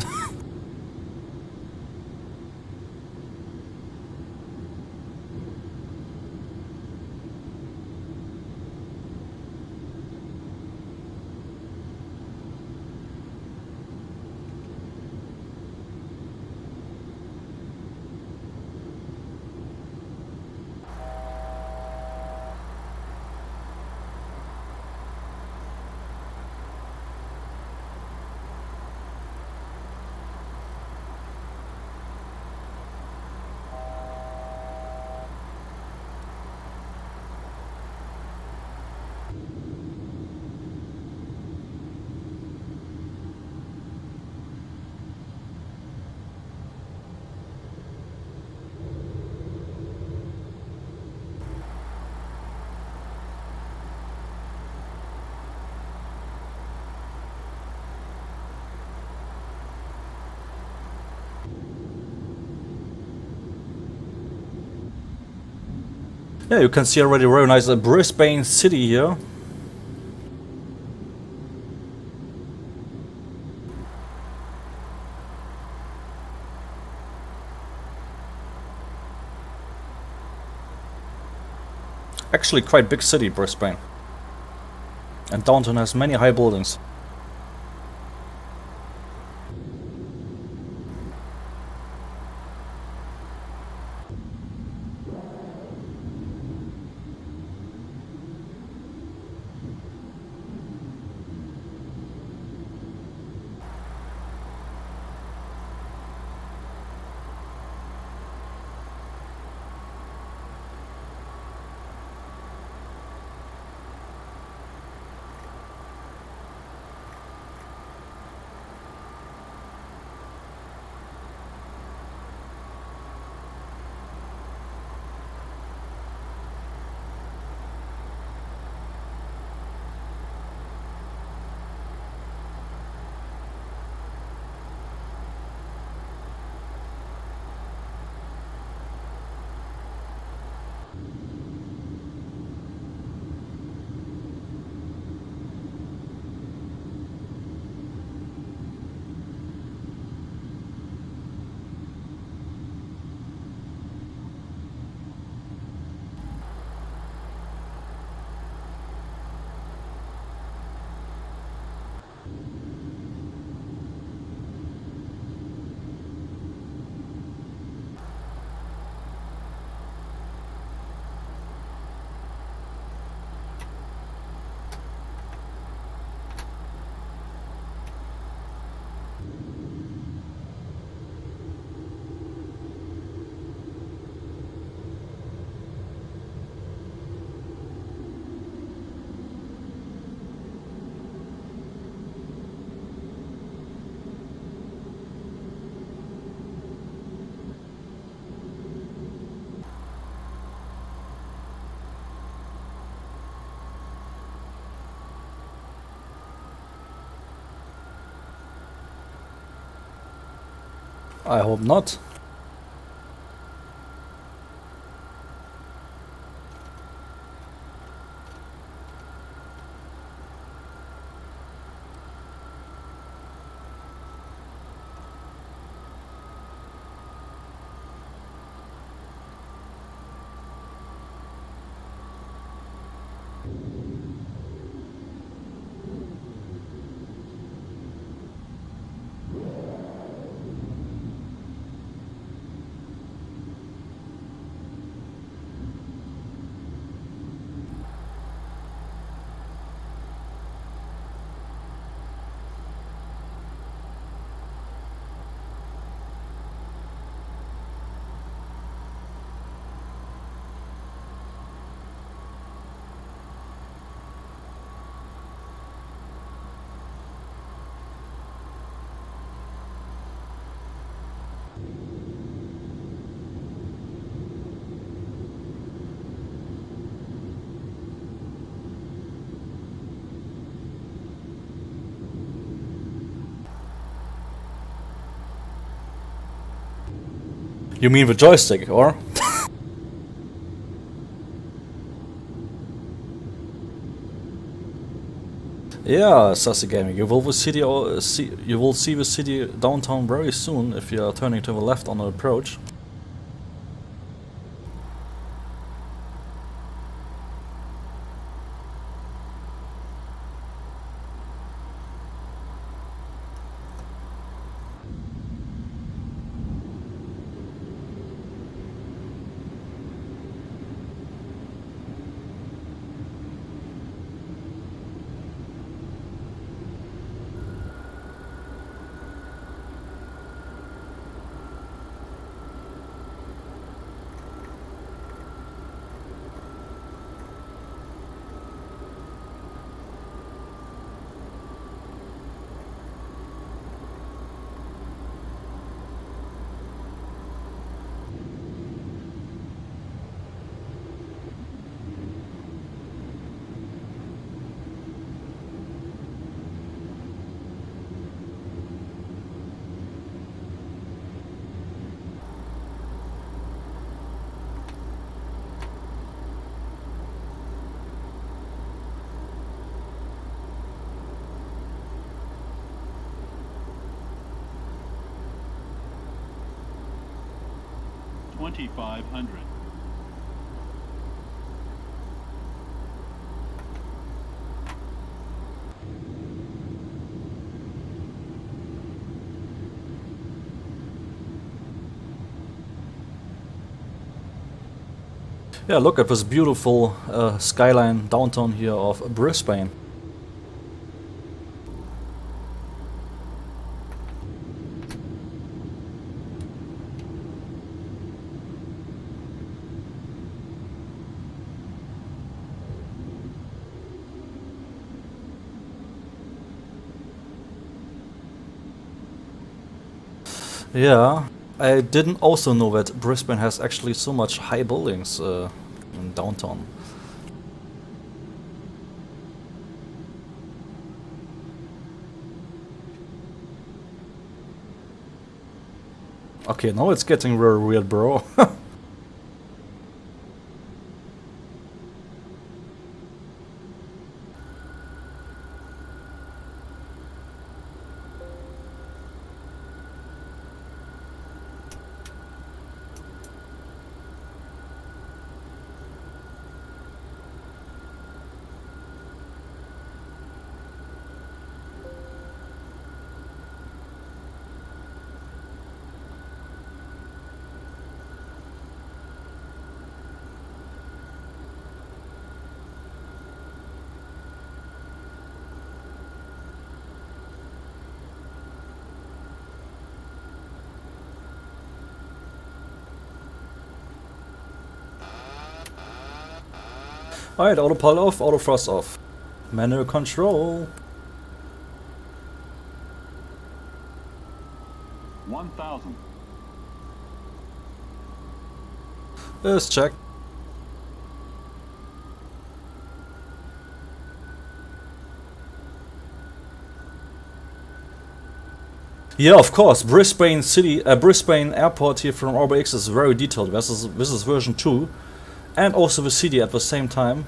Yeah, you can see already very nice Brisbane city here. Actually quite big city, Brisbane. And downtown has many high buildings. I hope not. You mean the joystick, or? Yeah, Sassy Gaming, you will see the city downtown very soon if you are turning to the left on the approach. $2,500. Yeah, look at this beautiful skyline downtown here of Brisbane. Yeah, I didn't also know that Brisbane has actually so much high buildings in downtown. Okay, now it's getting very weird, bro. Alright, autopilot off, auto thrust off. Manual control. 1,000. Let's check. Yeah, of course. Brisbane City, Brisbane Airport here from ORBX is very detailed. This is version 2, and also the city at the same time.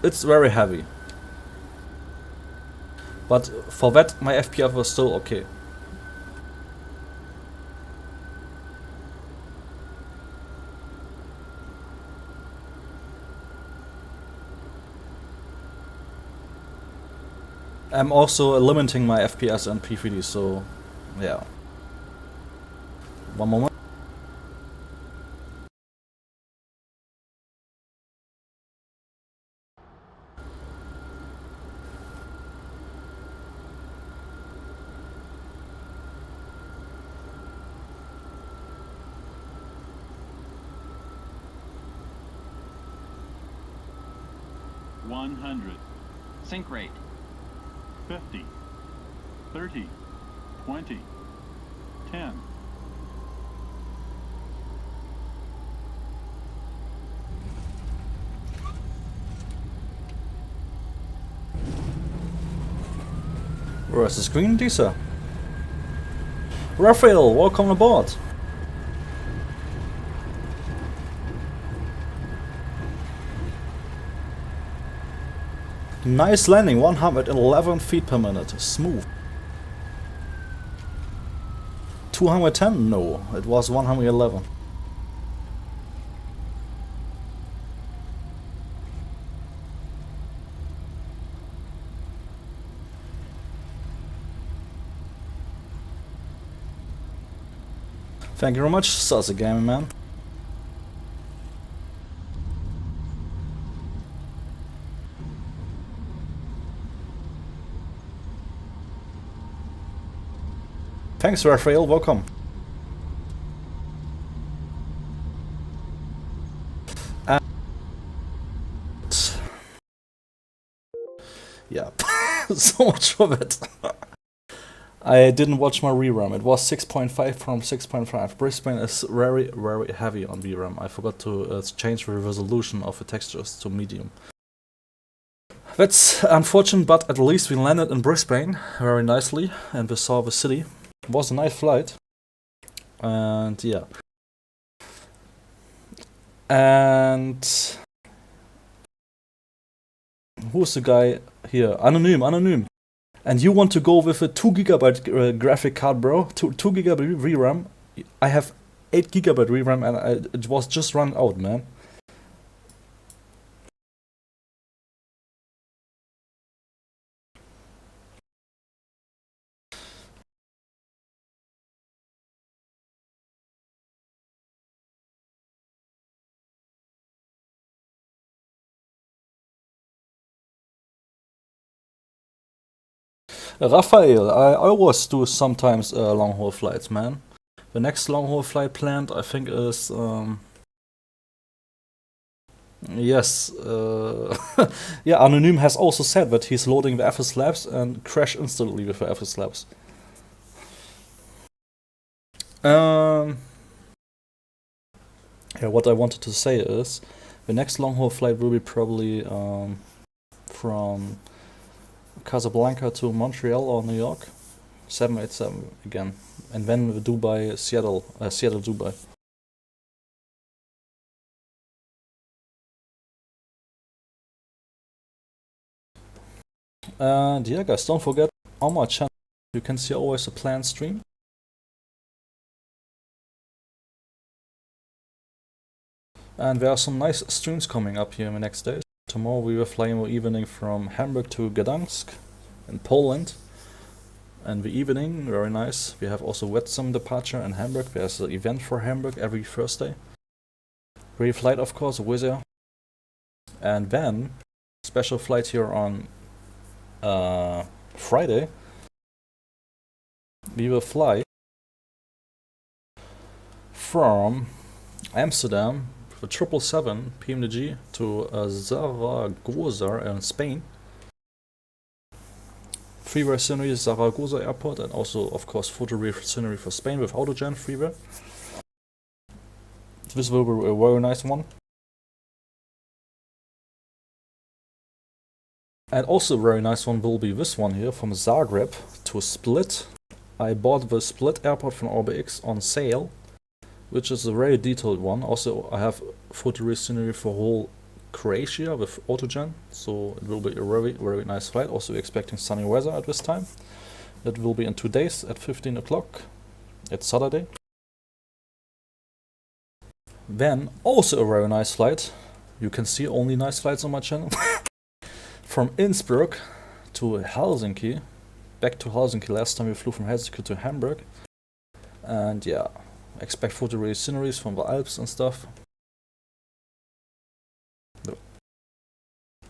It's very heavy, but for that my FPF was still okay. I'm also limiting my FPS and P3D, so yeah. One moment. Sync rate. 50, 30, 20, 10. Where's the screen, Lisa? Raphael, welcome aboard. Nice landing, 111 feet per minute, smooth. 210? No, it was 111. Thank you very much, Saucy Gaming Man. Thanks, Raphael, welcome. And yeah, so much for that. I didn't watch my VRAM. It was 6.5 from 6.5. Brisbane is very, very heavy on VRAM. I forgot to change the resolution of the textures to medium. That's unfortunate, but at least we landed in Brisbane very nicely and we saw the city. It was a nice flight. And yeah. And who's the guy here? Anonym. And you want to go with a 2 GB graphic card, bro? 2 GB VRAM. I have 8 GB VRAM and it was just run out, man. Raphael, I always do sometimes long haul flights, man. The next long haul flight planned, I think, is yes. Yeah, Anonym has also said that he's loading the Fslabs and crash instantly with the Fslabs. Yeah, what I wanted to say is the next long haul flight will be probably from Casablanca to Montreal or New York, 787 again, and then the Dubai, Seattle, Dubai. And yeah, guys, don't forget on my channel you can see always a planned stream. And there are some nice streams coming up here in the next days. Tomorrow we will fly in the evening from Hamburg to Gdansk in Poland. And the evening, very nice. We have also Flightsim departure in Hamburg. There's an event for Hamburg every Thursday. Great flight, of course, Wizz Air. And then, special flight here on Friday. We will fly from Amsterdam, the 777 Pmdg to Zaragoza in Spain. Freeware scenery is Zaragoza airport, and also of course Photoreal scenery for Spain with Autogen Freeware. This will be a very nice one. And also a very nice one will be this one here from Zagreb to Split. I bought the Split airport from ORBX on sale, which is a very detailed one. Also, I have Photoreal scenery for whole Croatia with Autogen, so it will be a very, very nice flight. Also expecting sunny weather at this time. That will be in 2 days at 15 o'clock. It's Saturday. Then, also a very nice flight. You can see only nice flights on my channel. From Innsbruck to Helsinki. Back to Helsinki. Last time we flew from Helsinki to Hamburg. And yeah. Expect Photoreal sceneries from the Alps and stuff.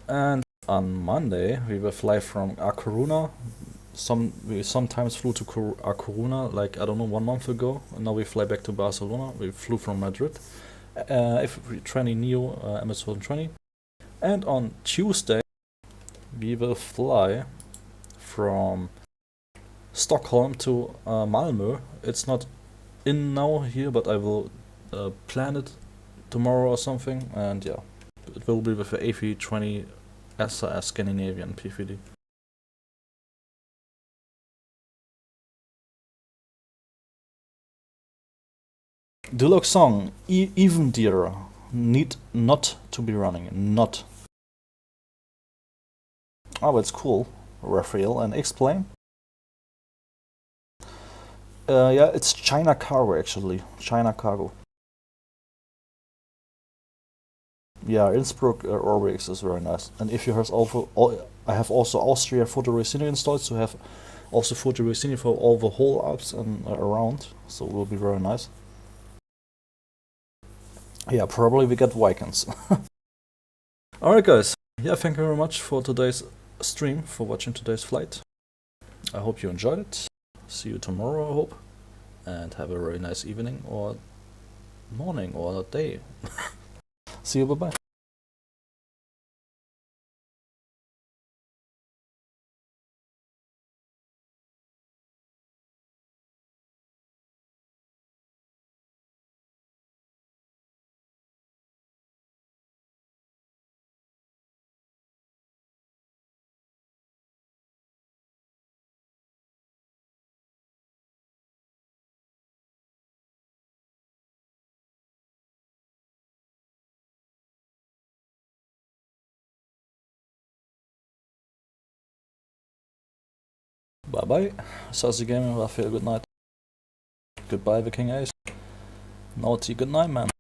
And on Monday we will fly from A Coruña. We sometimes flew to A Coruña, like I don't know, 1 month ago, and now we fly back to Barcelona. We flew from Madrid. F320 Neo MS-120. And on Tuesday we will fly from Stockholm to Malmö. It's not in now here, but I will plan it tomorrow or something, and yeah, it will be with the A320 SAS Scandinavian PVD. Deluxe song, even dearer, need not to be running, not. Oh, it's cool. Raphael and X-Plane. Yeah, it's China Cargo actually. China Cargo. Yeah, Innsbruck ORBX is very nice. And if you have also, I have also Austria Photoreal installed, so have also Photoreal for all the whole ups and around, so it will be very nice. Yeah, probably we get Vikings. Alright guys, yeah, thank you very much for today's stream, for watching today's flight. I hope you enjoyed it. See you tomorrow, I hope. And have a very nice evening or morning or day. See you, bye-bye. Bye-bye. Sassy Gaming, Raphael, good night. Goodbye, the King Ace. Naughty, good night, man.